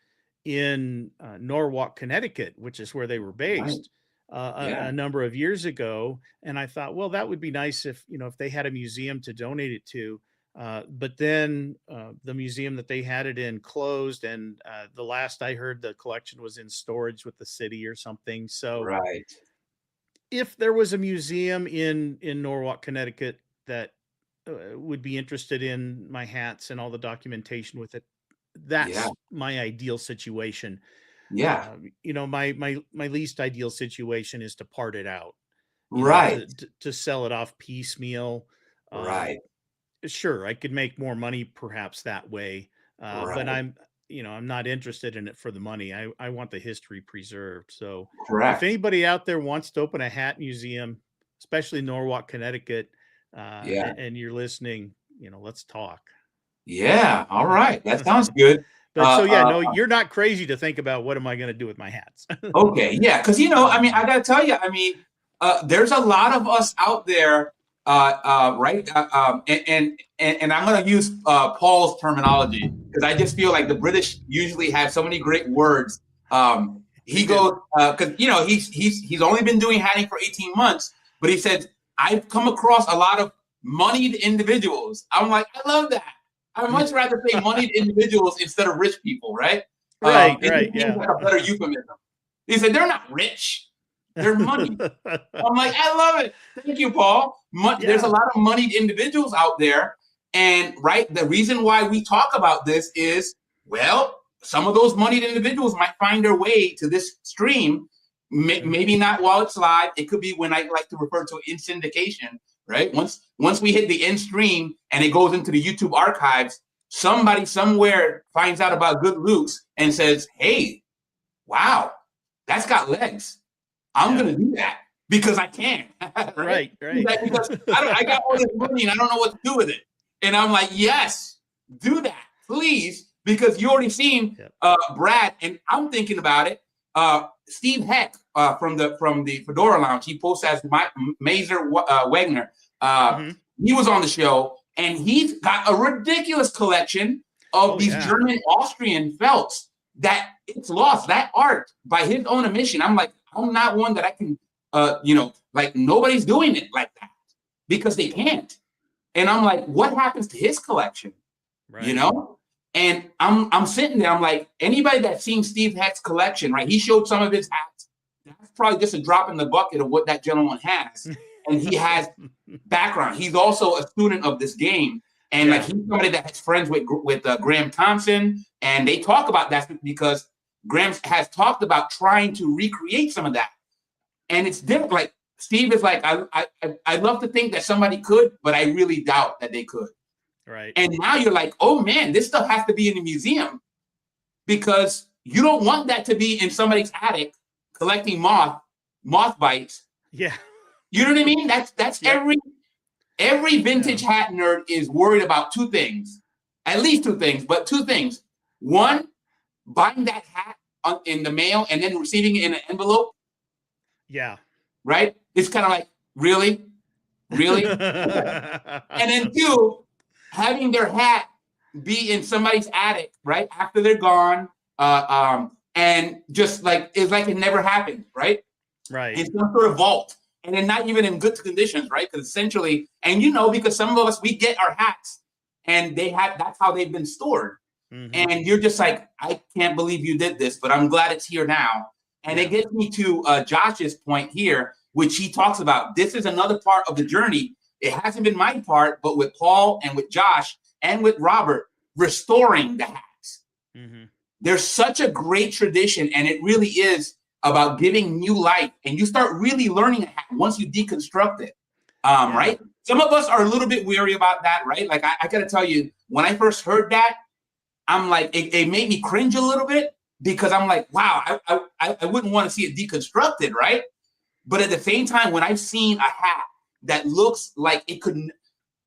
in Norwalk, Connecticut, which is where they were Right. based Yeah. a number of years ago. And I thought, well, that would be nice if, if they had a museum to donate it to. But then the museum that they had it in closed, and the last I heard, the collection was in storage with the city or something. So Right. if there was a museum in Norwalk, Connecticut, that would be interested in my hats and all the documentation with it, Yeah. that's my ideal situation. Yeah. My least ideal situation is to part it out, Right. to sell it off piecemeal. Um, Right. sure, I could make more money perhaps that way, but Right. I'm not interested in it for the money. I want the history preserved. So if Correct. anybody out there wants to open a hat museum, especially Norwalk, Connecticut, Yeah. and you're listening, let's talk. Yeah. All right. That sounds good. But so yeah, no, you're not crazy to think about what am I going to do with my hats. Okay. Yeah. Because, I mean, I got to tell you, I mean, there's a lot of us out there, right? And I'm going to use Paul's terminology, because I just feel like the British usually have so many great words. He goes, because he's only been doing hatting for 18 months, but he said, I've come across a lot of moneyed individuals. I'm like, I love that. I'd much rather say moneyed individuals instead of rich people, right? Right, It seems yeah. like a better euphemism. He said, they're not rich. They're moneyed. I'm like, I love it. Thank you, Paul. There's a lot of moneyed individuals out there. And right, the reason why we talk about this is, well, some of those moneyed individuals might find their way to this stream. Maybe not while it's live. It could be when I like to refer to in syndication, right? Once we hit the end stream and it goes into the YouTube archives, somebody somewhere finds out about Good Luke's and says, hey, wow, that's got legs. I'm going to do that because I can. Right. Because I got all this money and I don't know what to do with it. And I'm like, yes, do that, please, because you already seen Brad, and I'm thinking about it. Steve Heck from the Fedora Lounge, he posts as Mazer Wagner. He was on the show, and he's got a ridiculous collection of these German Austrian felts that it's lost. That art, by his own admission, I'm like, I'm not one that I can, like nobody's doing it like that because they can't. And I'm like, what happens to his collection? Right. And I'm sitting there, I'm like, anybody that's seen Steve Heck's collection, right? He showed some of his hats. That's probably just a drop in the bucket of what that gentleman has. And he has background. He's also a student of this game. And like, he's somebody that's friends with Graham Thompson. And they talk about that because Graham has talked about trying to recreate some of that. And it's different. Like, Steve is like, I'd love to think that somebody could, but I really doubt that they could. Right. And now you're like, oh man, this stuff has to be in a museum, because you don't want that to be in somebody's attic collecting moth bites. Yeah. You know what I mean? That's every vintage hat nerd is worried about two things, at least two things, but two things. One, buying that hat in the mail and then receiving it in an envelope. Yeah. Right? It's kind of like, really? And then two, having their hat be in somebody's attic, right, after they're gone, and just like, it's like it never happened, right? Right. In some sort of vault, and then not even in good conditions, right? Because essentially, and because some of us, we get our hats, and that's how they've been stored. Mm-hmm. And you're just like, I can't believe you did this, but I'm glad it's here now. And it gets me to Josh's point here, which he talks about. This is another part of the journey. It hasn't been my part, but with Paul and with Josh and with Robert, restoring the hats. Mm-hmm. There's such a great tradition, and it really is about giving new life. And you start really learning a hat once you deconstruct it, right? Some of us are a little bit weary about that, right? Like, I got to tell you, when I first heard that, I'm like, it made me cringe a little bit because I'm like, wow, I wouldn't want to see it deconstructed, right? But at the same time, when I've seen a hat that looks like it could,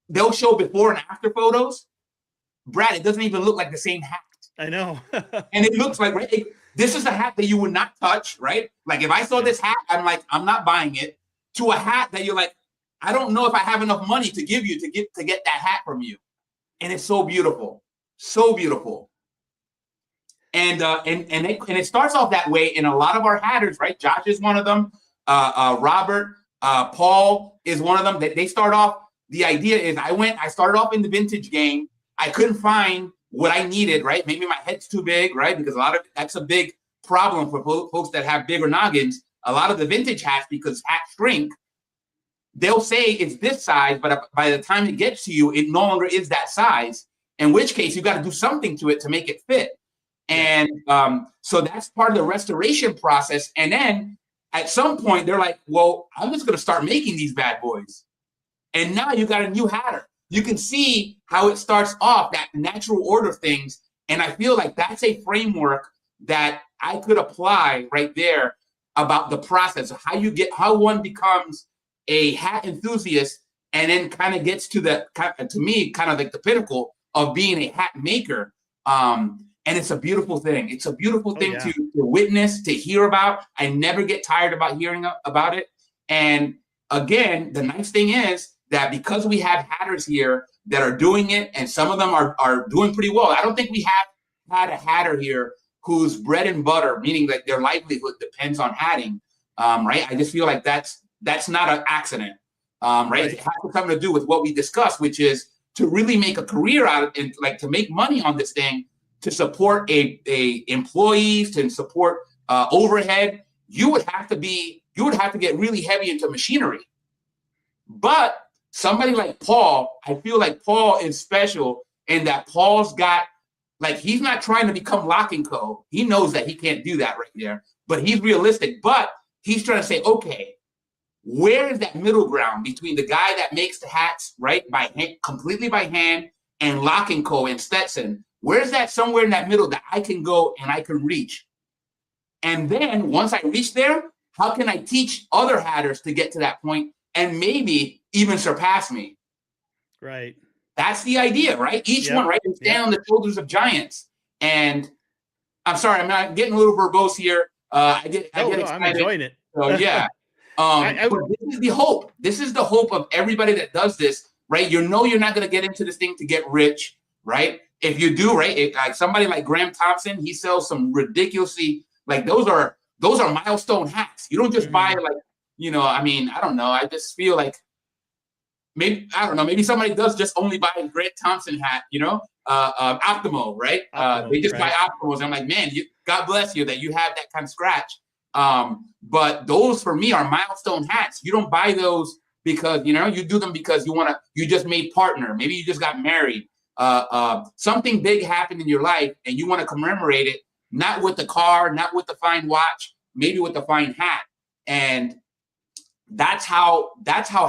they'll show before and after photos. Brad, it doesn't even look like the same hat. I know. And it looks like, right, this is a hat that you would not touch, right? Like if I saw this hat, I'm like, I'm not buying it. To a hat that you're like, I don't know if I have enough money to give you to get that hat from you. And it's so beautiful, so beautiful. And it starts off that way in a lot of our hatters, right? Josh is one of them. Robert, Paul is one of them. They start off. The idea is I started off in the vintage game. I couldn't find what I needed, right? Maybe my head's too big, right? Because that's a big problem for folks that have bigger noggins. A lot of the vintage hats, because hats shrink, they'll say it's this size, but by the time it gets to you, it no longer is that size. In which case, you got to do something to it to make it fit. And so that's part of the restoration process. And then at some point, they're like, well, I'm just going to start making these bad boys. And now you got a new hatter. You can see how it starts off, that natural order things. And I feel like that's a framework that I could apply right there about the process of how one becomes a hat enthusiast and then kind of gets to to me, kind of like the pinnacle of being a hat maker. And it's a beautiful thing. It's a beautiful thing to witness, to hear about. I never get tired about hearing about it. And again, the nice thing is that because we have hatters here that are doing it, and some of them are doing pretty well. I don't think we have had a hatter here whose bread and butter, meaning that their livelihood depends on hatting, right? I just feel like that's not an accident, right? It has something to do with what we discussed, which is to really make a career out of it, like to make money on this thing, to support a employees, to support overhead. You would have to get really heavy into machinery. But somebody like Paul, I feel like Paul is special in that Paul's got, like, he's not trying to become Lock & Co. He knows that he can't do that right there, but he's realistic. But he's trying to say, okay, where is that middle ground between the guy that makes the hats, right, by hand, completely by hand, and Lock & Co. and Stetson? Where's that somewhere in that middle that I can go and I can reach? And then once I reach there, how can I teach other hatters to get to that point and maybe even surpass me? Right. That's the idea, right? Each one, right? And stand on the shoulders of giants. And I'm sorry, I'm not getting a little verbose here. I get excited. I'm enjoying it. So yeah. But this is the hope. This is the hope of everybody that does this, right? You're not going to get into this thing to get rich, right? If you do, right? Like somebody like Graham Thompson, he sells some ridiculously, like those are milestone hats. You don't just buy like, I mean, I don't know. I just feel like maybe somebody does just only buy a Grant Thompson hat, Optimo, right? They just buy Optimos. I'm like, man, God bless you that you have that kind of scratch. But those for me are milestone hats. You don't buy those because, you do them because you just made partner. Maybe you just got married. Something big happened in your life and you want to commemorate it, not with the car, not with the fine watch, maybe with the fine hat. And that's how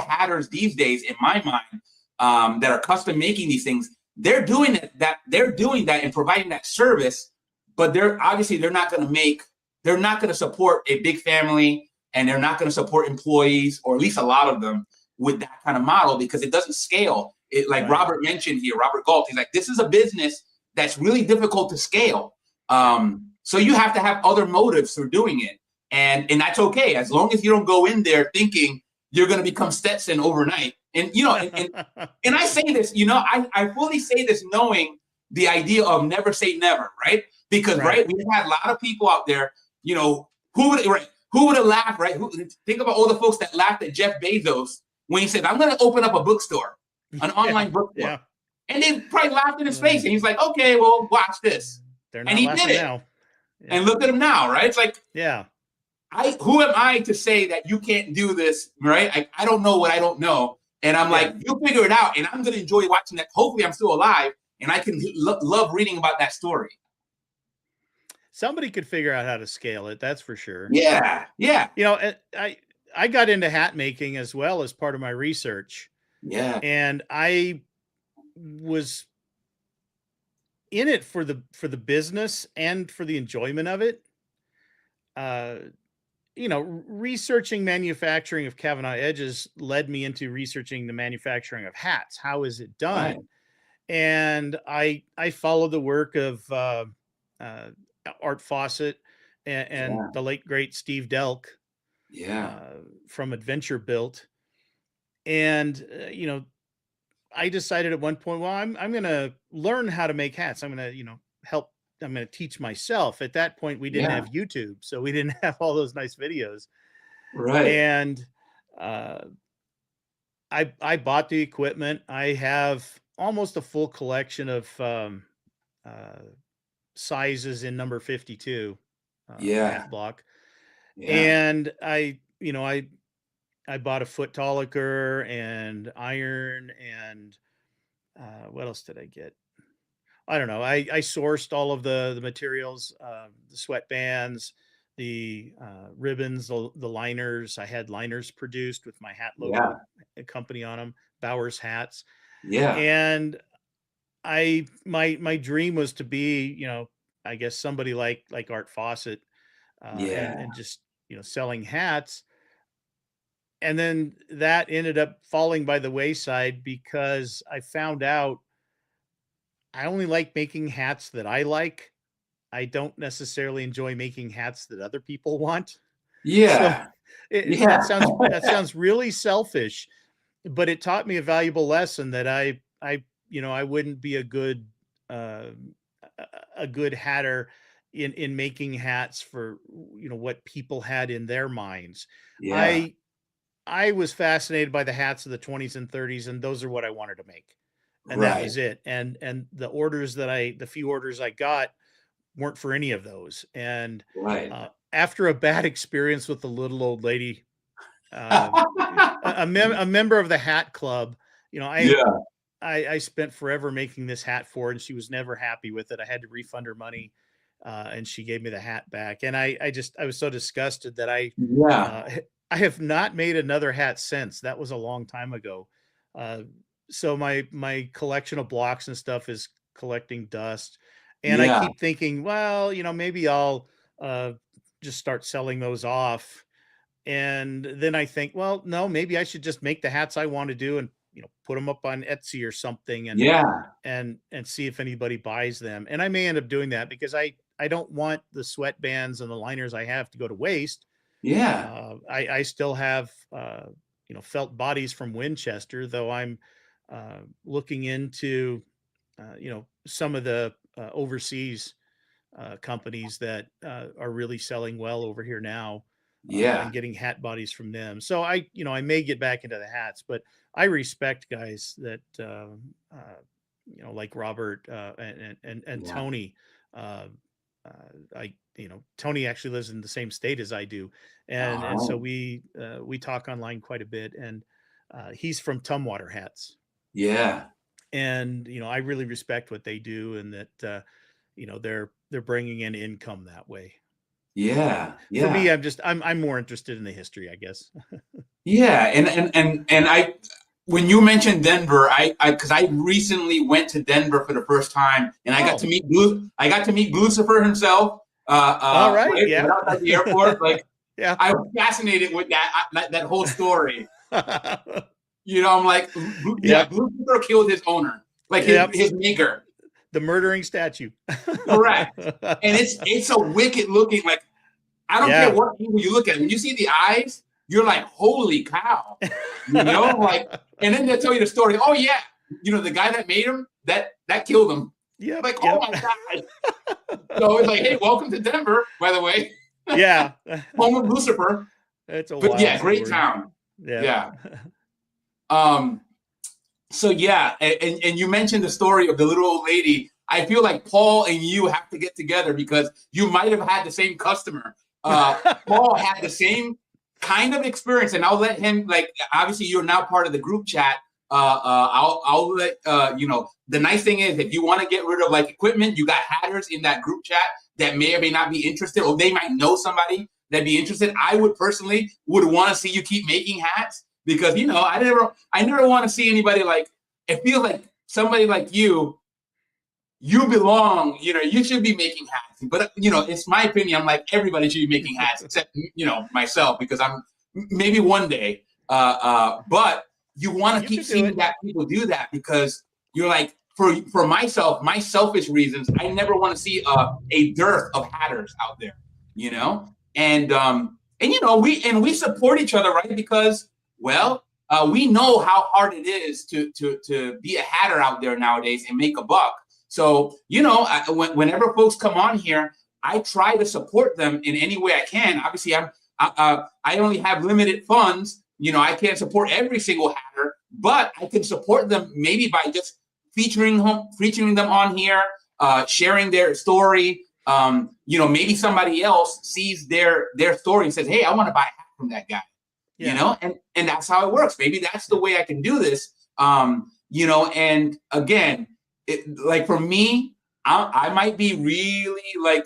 hatters these days, in my mind, that are custom making these things, they're doing that and providing that service, but they're not going to support a big family, and they're not going to support employees, or at least a lot of them, with that kind of model, because it doesn't scale. It, like Robert mentioned here, Robert Galt, he's like, this is a business that's really difficult to scale. So you have to have other motives for doing it. And that's okay, as long as you don't go in there thinking you're going to become Stetson overnight. And, and I say this, I fully say this knowing the idea of never say never, right? Because, right, we've had a lot of people out there, who would have laughed, right? Think about all the folks that laughed at Jeff Bezos when he said, I'm going to open up a bookstore, an online bookstore. Yeah. And they probably laughed in his face. And he's like, okay, well, watch this. They're not and he did it. Now. Yeah. And look at him now, right? It's like, yeah. Who am I to say that you can't do this, right? I don't know what I don't know. And I'm like, you figure it out, and I'm going to enjoy watching that. Hopefully I'm still alive, and I can love reading about that story. Somebody could figure out how to scale it, that's for sure. Yeah, yeah. I got into hat making as well as part of my research. Yeah. And I was in it for the business and for the enjoyment of it. Uh, researching manufacturing of Kavanaugh edges led me into researching the manufacturing of hats. How is it Right. done? And I followed the work of uh, Art Fawcett and Yeah. the late great Steve Delk Yeah. uh, from Adventure Built. And I decided at one point, well, I'm going to learn how to make hats. I'm going to help. I'm going to teach myself. At that point, we didn't Yeah. have YouTube, so we didn't have all those nice videos. Right. And uh, I bought the equipment. I have almost a full collection of uh, sizes in number 52 Yeah. hat block. Yeah. And I bought a foot toliker and iron and what else did I get? I don't know. I sourced all of the materials, the sweatbands, the ribbons, the liners. I had liners produced with my hat Yeah. logo company on them, Bowers hats. Yeah. And my dream was to be, I guess somebody like Art Fawcett, Yeah. and just selling hats. And then that ended up falling by the wayside because I found out I only like making hats that I like. I don't necessarily enjoy making hats that other people want. So Yeah. Yeah. that sounds really selfish, but it taught me a valuable lesson that I wouldn't be uh, a good hatter in making hats for what people had in their minds. Yeah. I was fascinated by the hats of the 20s and 30s, and those are what I wanted to make. And that Right. was it. And the few orders I got weren't for any of those. And Right. after a bad experience with the little old lady, uh, a member of the hat club, Yeah. I spent forever making this hat for her, and she was never happy with it. I had to refund her money, and she gave me the hat back. And I was so disgusted that Yeah. uh, I have not made another hat since. That was a long time ago. Uh, so my collection of blocks and stuff is collecting dust, and I Yeah. keep thinking, well, maybe I'll just start selling those off. And then I think, well, no, maybe I should just make the hats I want to do and put them up on Etsy or something Yeah. and see if anybody buys them. And I may end up doing that because I don't want the sweatbands and the liners I have to go to waste. Yeah. I still have felt bodies from Winchester, though I'm looking into some of the overseas companies that are really selling well over here now, Yeah. and getting hat bodies from them. So I may get back into the hats, but I respect guys that like Robert and Yeah. Tony. Uh, Tony actually lives in the same state as I do, and so Oh, we talk online quite a bit, and he's from Tumwater Hats, yeah. and I really respect what they do, and that they're bringing in income that way. Yeah. For me, Yeah. I'm more interested in the history, I guess. Yeah. And I, when you mentioned Denver, because I recently went to Denver for the first time, and Oh, I got to meet Lucifer himself. all right, Right outside the airport. Like, yeah. I was fascinated with that whole story. I'm like, yeah, Yep. Lucifer killed his owner, like Yep. his maker. The murdering statue. Correct. And it's a wicked looking, like, I don't care what angle you look at. When you see the eyes, you're like, holy cow. Like, and then they'll tell you the story. Oh yeah, the guy that made him, that killed him. Yeah. Like, oh my God. So it's like, hey, welcome to Denver, by the way. Yeah. Home of Lucifer. It's a But yeah, great story. town. Yeah. So yeah, and you mentioned the story of the little old lady. I feel like Paul and you have to get together because you might have had the same customer. Paul had the same kind of experience, and I'll let him, like, obviously you're now part of the group chat. I'll let the nice thing is, if you want to get rid of like equipment, you got hatters in that group chat that may or may not be interested, or they might know somebody that'd be interested. I would personally want to see you keep making hats, because I never want to see anybody, like, it feels like somebody like you you belong, you should be making hats. But, it's my opinion. I'm like, everybody should be making hats except, myself, because I'm maybe one day. But you want to keep seeing that people do that, because you're like, for myself, my selfish reasons, I never want to see a dearth of hatters out there, and we support each other, right? Because, well, we know how hard it is to be a hatter out there nowadays and make a buck. So, whenever folks come on here, I try to support them in any way I can. Obviously, I only have limited funds. I can't support every single hatter, but I can support them maybe by just featuring them on here, sharing their story. Maybe somebody else sees their story and says, "Hey, I want to buy a hat from that guy." Yeah. And that's how it works. Maybe that's the way I can do this. And again, like for me, I might be really like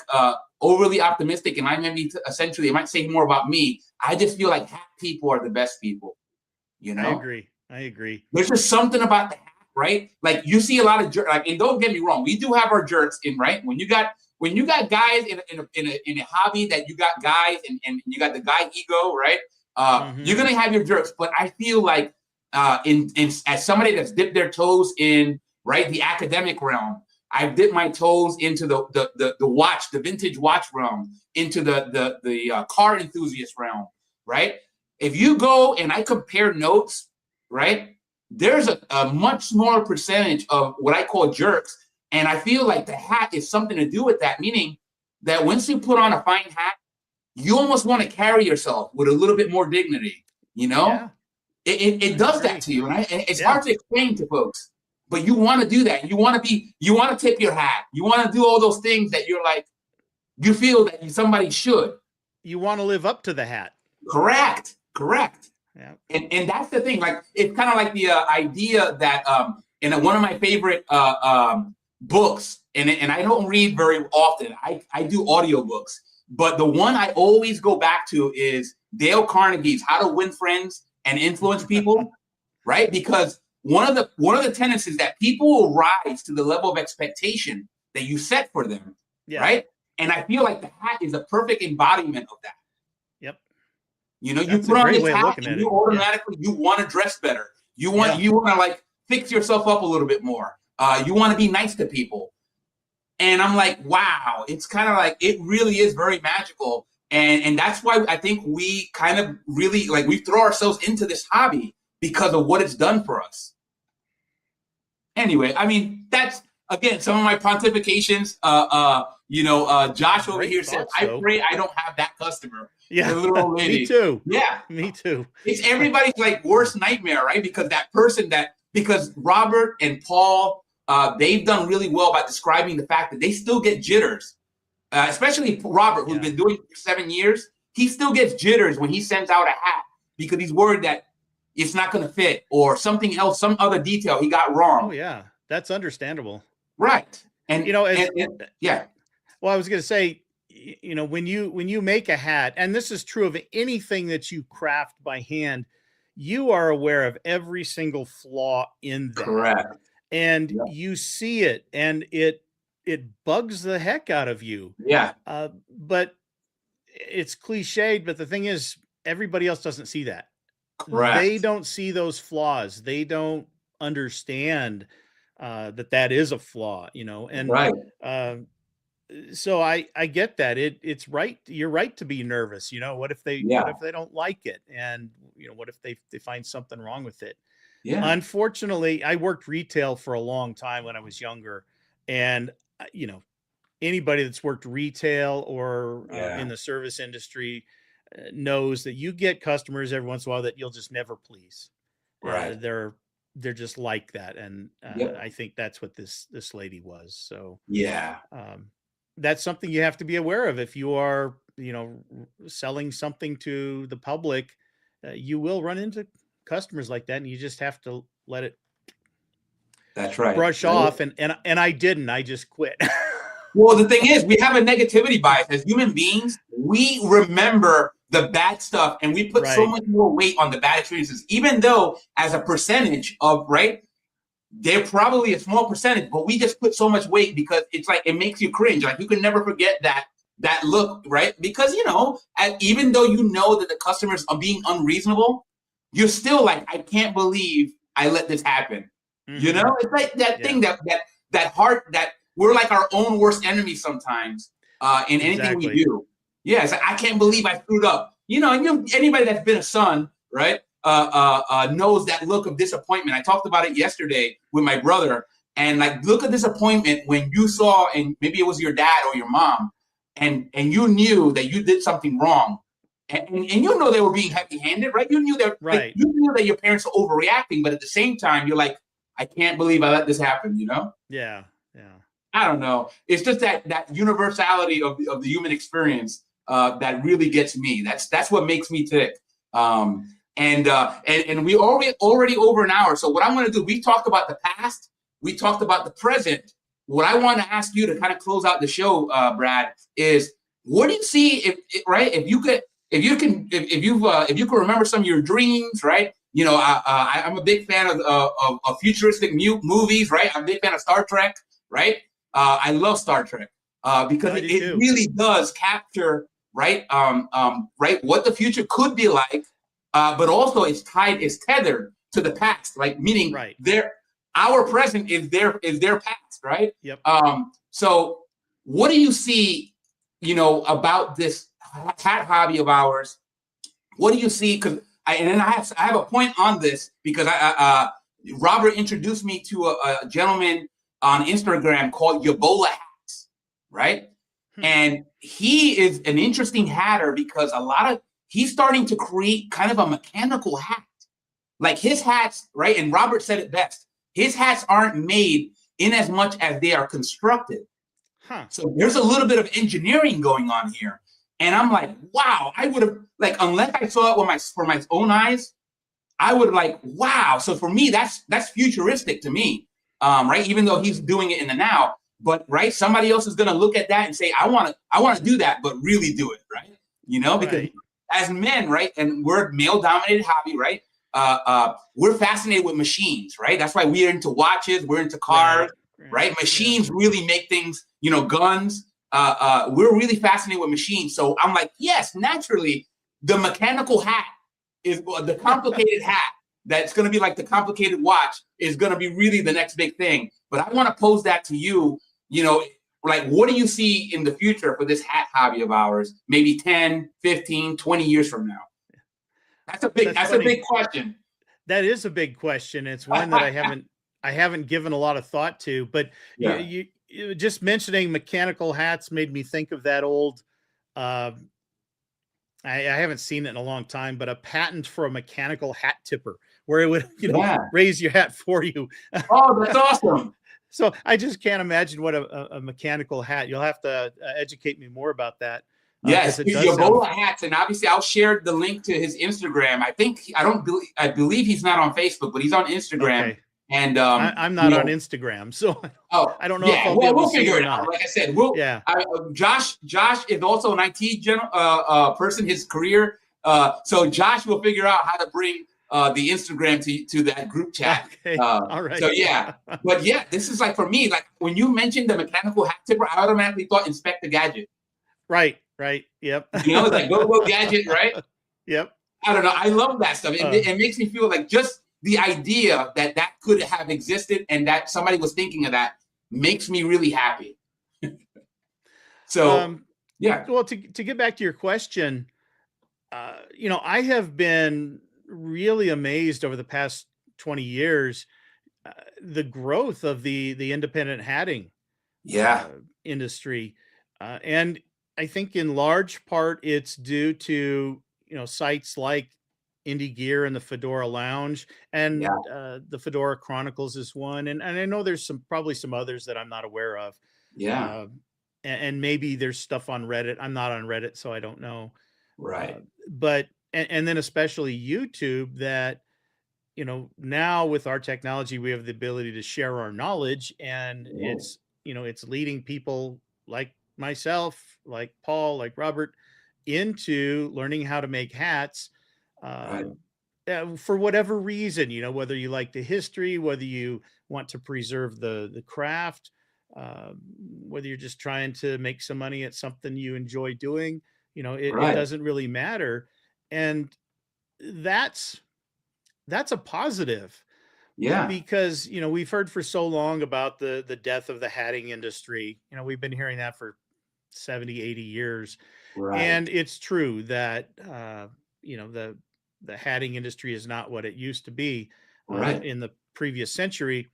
overly optimistic, and I maybe essentially, it might say more about me. I just feel like hat people are the best people. I agree. There's just something about the hat, right? Like you see a lot of jerks. Like, and don't get me wrong, we do have our jerks in, right? When you got guys in a hobby, that you got guys and you got the guy ego, right? You're gonna have your jerks, but I feel like as somebody that's dipped their toes in, right, the academic realm, I've dipped my toes into the vintage watch realm, into the car enthusiast realm, right? If you go and I compare notes, right, there's a much smaller percentage of what I call jerks, and I feel like the hat is something to do with that. Meaning that once you put on a fine hat, you almost want to carry yourself with a little bit more dignity. Yeah. It does that to you, and it's hard to explain to folks. But you want to do that. You want to tip your hat. You want to do all those things that you're like, you feel that somebody should. You want to live up to the hat. Correct. Yeah. And that's the thing. Like, it's kind of like the idea that in one of my favorite books, and I don't read very often. I do audiobooks, but the one I always go back to is Dale Carnegie's How to Win Friends and Influence People, right? Because one of the tenets is that people will rise to the level of expectation that you set for them, right? And I feel like the hat is a perfect embodiment of that. Yep. You put on this hat and you automatically you want to dress better. You want to like fix yourself up a little bit more. You want to be nice to people. And I'm like, wow, it's kind of like, it really is very magical. And that's why I think we kind of really, like, we throw ourselves into this hobby because of what it's done for us. Anyway, I mean, that's, again, some of my pontifications. Josh over here said, I pray I don't have that customer. Yeah, the little lady. Me too. Yeah. Me too. It's everybody's like worst nightmare, right? Because that person because Robert and Paul, they've done really well by describing the fact that they still get jitters. Especially Robert, who's been doing it for 7 years, he still gets jitters when he sends out a hat because he's worried that it's not going to fit or something else, some other detail he got wrong. Oh yeah, that's understandable. Right. And yeah. Well, I was going to say, when you make a hat, and this is true of anything that you craft by hand, you are aware of every single flaw in that. Correct. And you see it, and it bugs the heck out of you. Yeah. But it's cliched, but the thing is, everybody else doesn't see that. Correct. They don't see those flaws. They don't understand that is a flaw, and right. So I get that it's right. You're right to be nervous. What if they don't like it? And what if they find something wrong with it? Yeah. Unfortunately, I worked retail for a long time when I was younger, and anybody that's worked retail or in the service industry knows that you get customers every once in a while that you'll just never please. Right. They're just like that, and I think that's what this lady was. So that's something you have to be aware of if you are selling something to the public. You will run into customers like that, and you just have to let it. That's right. Brush off, and I didn't. I just quit. Well, the thing is, we have a negativity bias as human beings. We remember the bad stuff, and we put so much more weight on the bad experiences, even though as a percentage of they're probably a small percentage, but we just put so much weight because it's like it makes you cringe. Like you can never forget that look, right? Because even though you know that the customers are being unreasonable, you're still like, I can't believe I let this happen. Mm-hmm. It's like that thing that heart that we're like our own worst enemy sometimes in anything we Exactly. do. Yeah, it's like, I can't believe I screwed up. And anybody that's been a son, right? Knows that look of disappointment. I talked about it yesterday with my brother, and like look of disappointment when you saw, and maybe it was your dad or your mom, and you knew that you did something wrong, and they were being heavy-handed, right? You knew that, Right. like, you knew that your parents were overreacting, but at the same time, you're like, I can't believe I let this happen. Yeah. I don't know. It's just that universality of the human experience that really gets me. That's what makes me tick. And we already over an hour. So what I'm going to do, we talked about the past, we talked about the present. What I want to ask you to kind of close out the show, Brad, is what do you see if you can remember some of your dreams, right? I'm a big fan of futuristic movies, right? I'm a big fan of Star Trek, right? I love Star Trek because it really does capture, right, right, what the future could be like. But also it's tethered to the past, like meaning our present is their past, right? Yep. So what do you see, about this hat hobby of ours? What do you see? Because I have a point on this because Robert introduced me to a gentleman on Instagram called Yabola Hats, right? And he is an interesting hatter because he's starting to create kind of a mechanical hat. Like his hats, right? And Robert said it best. His hats aren't made in as much as they are constructed. So there's a little bit of engineering going on here. And I'm like, wow, I would have, like, unless I saw it with for my own eyes, I would like, wow. So for me, that's futuristic to me, right? Even though he's doing it in the now, but right, somebody else is going to look at that and say, I want to do that, but really do it, right? Because as men, right, and we're male-dominated hobby, right? We're fascinated with machines, right? That's why we're into watches, we're into cars, right? Machines really make things, guns. We're really fascinated with machines. So I'm like, yes, naturally, the mechanical hat is the complicated hat that's going to be like the complicated watch is going to be really the next big thing. But I want to pose that to you, like, what do you see in the future for this hat hobby of ours, maybe 10, 15, 20 years from now? That's a big question. That is a big question. It's one that I haven't given a lot of thought to, but you just mentioning mechanical hats made me think of that old, I haven't seen it in a long time, but a patent for a mechanical hat tipper where it would, raise your hat for you. Oh, that's awesome. So I just can't imagine what a mechanical hat. You'll have to educate me more about that. Yes, Yabola Hats, and obviously I'll share the link to his Instagram. I believe he's not on Facebook, but he's on Instagram. Okay. And I'm not on Instagram, so I don't know if I'll be able to figure it out. Like I said, Josh is also an IT person. His career, so Josh will figure out how to bring the Instagram to that group chat. Okay. All right. So but this is like, for me, like when you mentioned the mechanical hat tipper, I automatically thought Inspector Gadget. Right. Yep. It's like go Gadget, right? Yep. I don't know. I love that stuff. It makes me feel like just the idea that could have existed and that somebody was thinking of that makes me really happy. So, Well, to get back to your question, I have been really amazed over the past 20 years, the growth of the independent hatting industry. And I think in large part it's due to, sites like Indie Gear and the Fedora Lounge, and the Fedora Chronicles is one. And I know there's probably some others that I'm not aware of. And maybe there's stuff on Reddit. I'm not on Reddit, so I don't know. Right. But then especially YouTube, that, now with our technology, we have the ability to share our knowledge, and it's leading people like myself, like Paul, like Robert, into learning how to make hats. for whatever reason, whether you like the history, whether you want to preserve the craft, whether you're just trying to make some money at something you enjoy doing, it Right. doesn't really matter. And that's a positive, Yeah. because we've heard for so long about the death of the hatting industry. We've been hearing that for 70, 80 years. Right. And it's true that the hatting industry is not what it used to be Right. in the previous century.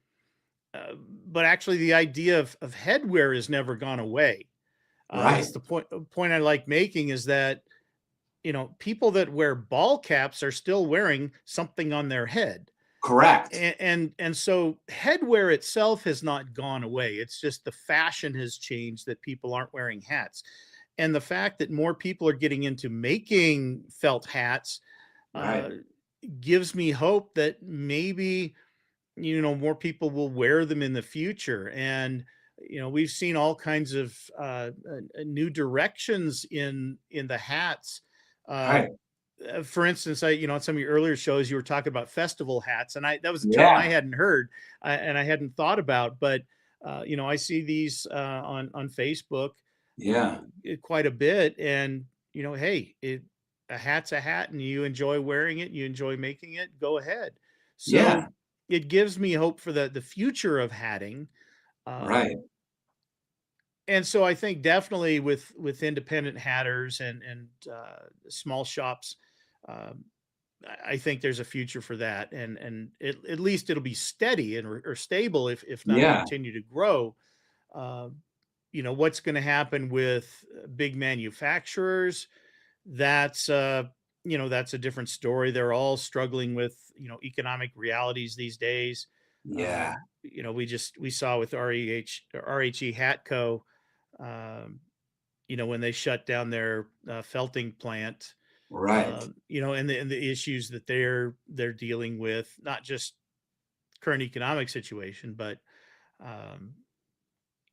But actually, the idea of headwear has never gone away. Right. It's the point I like making, is that people that wear ball caps are still wearing something on their head. Correct. And so headwear itself has not gone away. It's just the fashion has changed, that people aren't wearing hats. And the fact that more people are getting into making felt hats Right. gives me hope that maybe more people will wear them in the future. And we've seen all kinds of new directions in the hats. Right. For instance, on some of your earlier shows, you were talking about festival hats, and that was a term I Yeah. hadn't heard, and I hadn't thought about. But I see these on Facebook Yeah. quite a bit, and hey, a hat's a hat, and you enjoy wearing it, you enjoy making it, go ahead. Yeah. So it gives me hope for the future of hatting. Right. And so I think definitely with independent hatters and small shops, um, I think there's a future for that, and at least it'll be steady or stable, if not Yeah. continue to grow. Uh, what's going to happen with big manufacturers? That's that's a different story. They're all struggling with economic realities these days. Yeah. We saw with RHE Hat Co. Um, when they shut down their felting plant, Right. and the issues that they're dealing with, not just current economic situation, but um,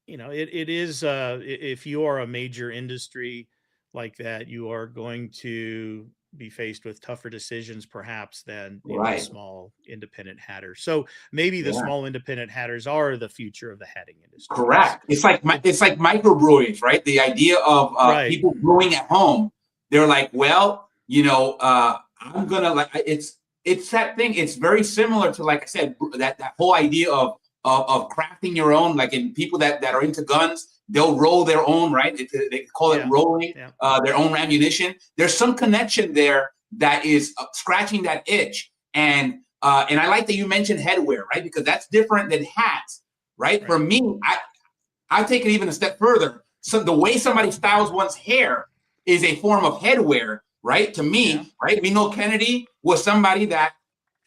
it is if you are a major industry like that, you are going to be faced with tougher decisions perhaps than a Right. small independent hatter. So maybe the Yeah. small independent hatters are the future of the hatting industry. Correct. It's like microbreweries, right? The idea of Right. people brewing at home. They're like, well, I'm gonna it's that thing. It's very similar to, like I said, that whole idea of crafting your own. Like, in people that are into guns, they'll roll their own, right? They call it rolling their own ammunition. There's some connection there that is scratching that itch. And I like that you mentioned headwear, right? Because that's different than hats. Right? For me, I take it even a step further. So the way somebody styles one's hair is a form of headwear, right? To me, right? We know Kennedy was somebody that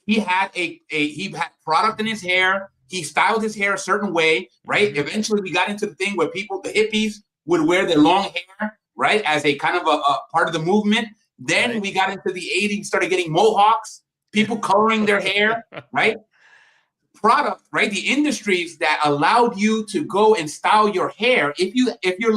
he had he had product in his hair. He styled his hair a certain way, right? Mm-hmm. Eventually, we got into the thing where the hippies would wear their long hair, right, as a kind of a part of the movement. Then we got into the 80s, started getting mohawks, people coloring their hair, right? Product, right? The industries that allowed you to go and style your hair. If you're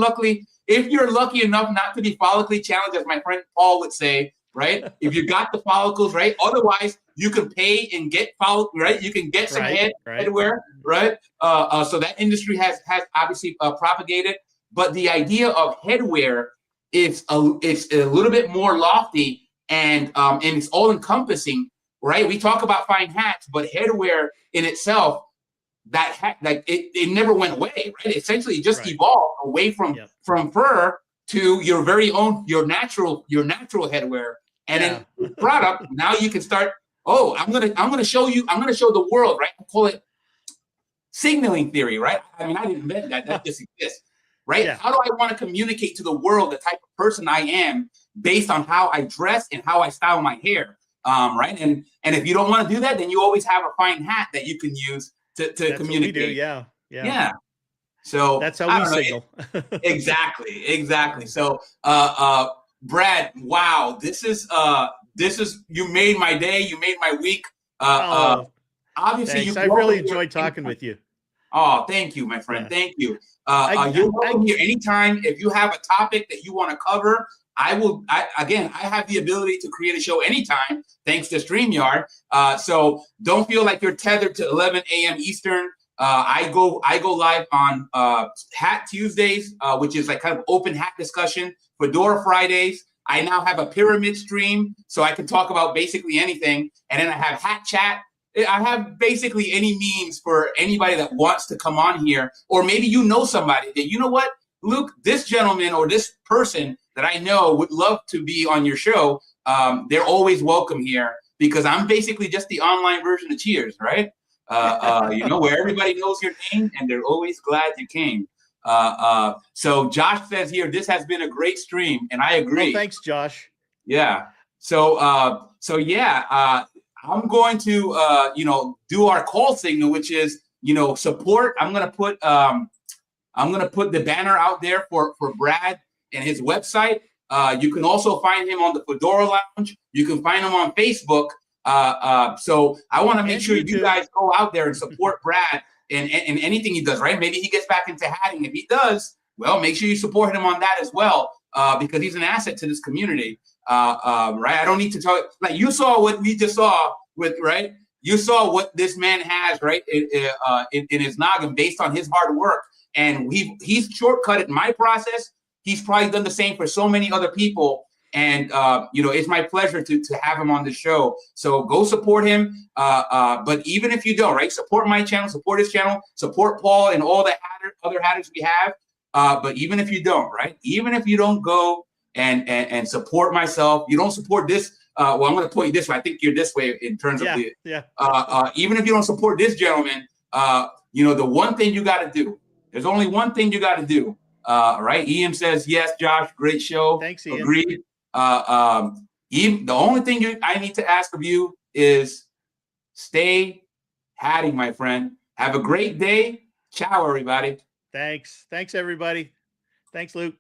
lucky enough not to be follically challenged, as my friend Paul would say, right? If you got the follicles, right? Otherwise, you can pay and get follicles, right? You can get some headwear, right? So that industry has obviously propagated, but the idea of headwear it's a little bit more lofty and it's all encompassing. Right, we talk about fine hats, but headwear in itself, that hat, like it never went away. Right, essentially, it just evolved away from fur to your very own, your natural headwear, and then product. Now you can start. Oh, I'm gonna show you. I'm gonna show the world. Right, I call it signaling theory. Right, I mean, I didn't invent that. That just exists. Right, how do I want to communicate to the world the type of person I am based on how I dress and how I style my hair? Right, and if you don't want to do that, then you always have a fine hat that you can use to communicate. What we do. Yeah. So that's how we signal. Exactly. So, Brad, wow, this is you made my day. You made my week. Obviously, I really enjoyed talking with you. Oh, thank you, my friend. Thank you. You're welcome here anytime. If you have a topic that you want to cover, again, I have the ability to create a show anytime, thanks to StreamYard. So don't feel like you're tethered to 11 a.m. Eastern. I go live on Hat Tuesdays, which is like kind of open hat discussion. Fedora Fridays. I now have a pyramid stream, so I can talk about basically anything. And then I have Hat Chat. I have basically any means for anybody that wants to come on here, or maybe you know somebody that, you know what, Luke, this gentleman or this person that I know would love to be on your show. They're always welcome here, because I'm basically just the online version of Cheers, right? Where everybody knows your name and they're always glad you came. So Josh says here, this has been a great stream, and I agree. Well, thanks, Josh. Yeah. So I'm going to do our call signal, which is support. I'm gonna put the banner out there for Brad and his website. You can also find him on the Fedora Lounge. You can find him on Facebook. So I want to make sure you guys go out there and support Brad in anything he does, right? Maybe he gets back into hatting. If he does, well, make sure you support him on that as well, because he's an asset to this community, right? I don't need to talk. Like, you saw what we just saw with, right? You saw what this man has, right, in his noggin based on his hard work. And he's shortcutted my process. He's probably done the same for so many other people. And, it's my pleasure to have him on the show. So go support him. But even if you don't, right, support my channel, support his channel, support Paul and all the other hatters we have. But even if you don't, right, even if you don't go and support myself, you don't support this. I'm going to point you this way. I think you're this way in terms of even if you don't support this gentleman, the one thing you got to do, there's only one thing you got to do. Right. Ian says, yes, Josh, great show. Thanks, Ian. Agreed. The only thing I need to ask of you is stay hatting, my friend. Have a great day. Ciao, everybody. Thanks. Thanks, everybody. Thanks, Luke.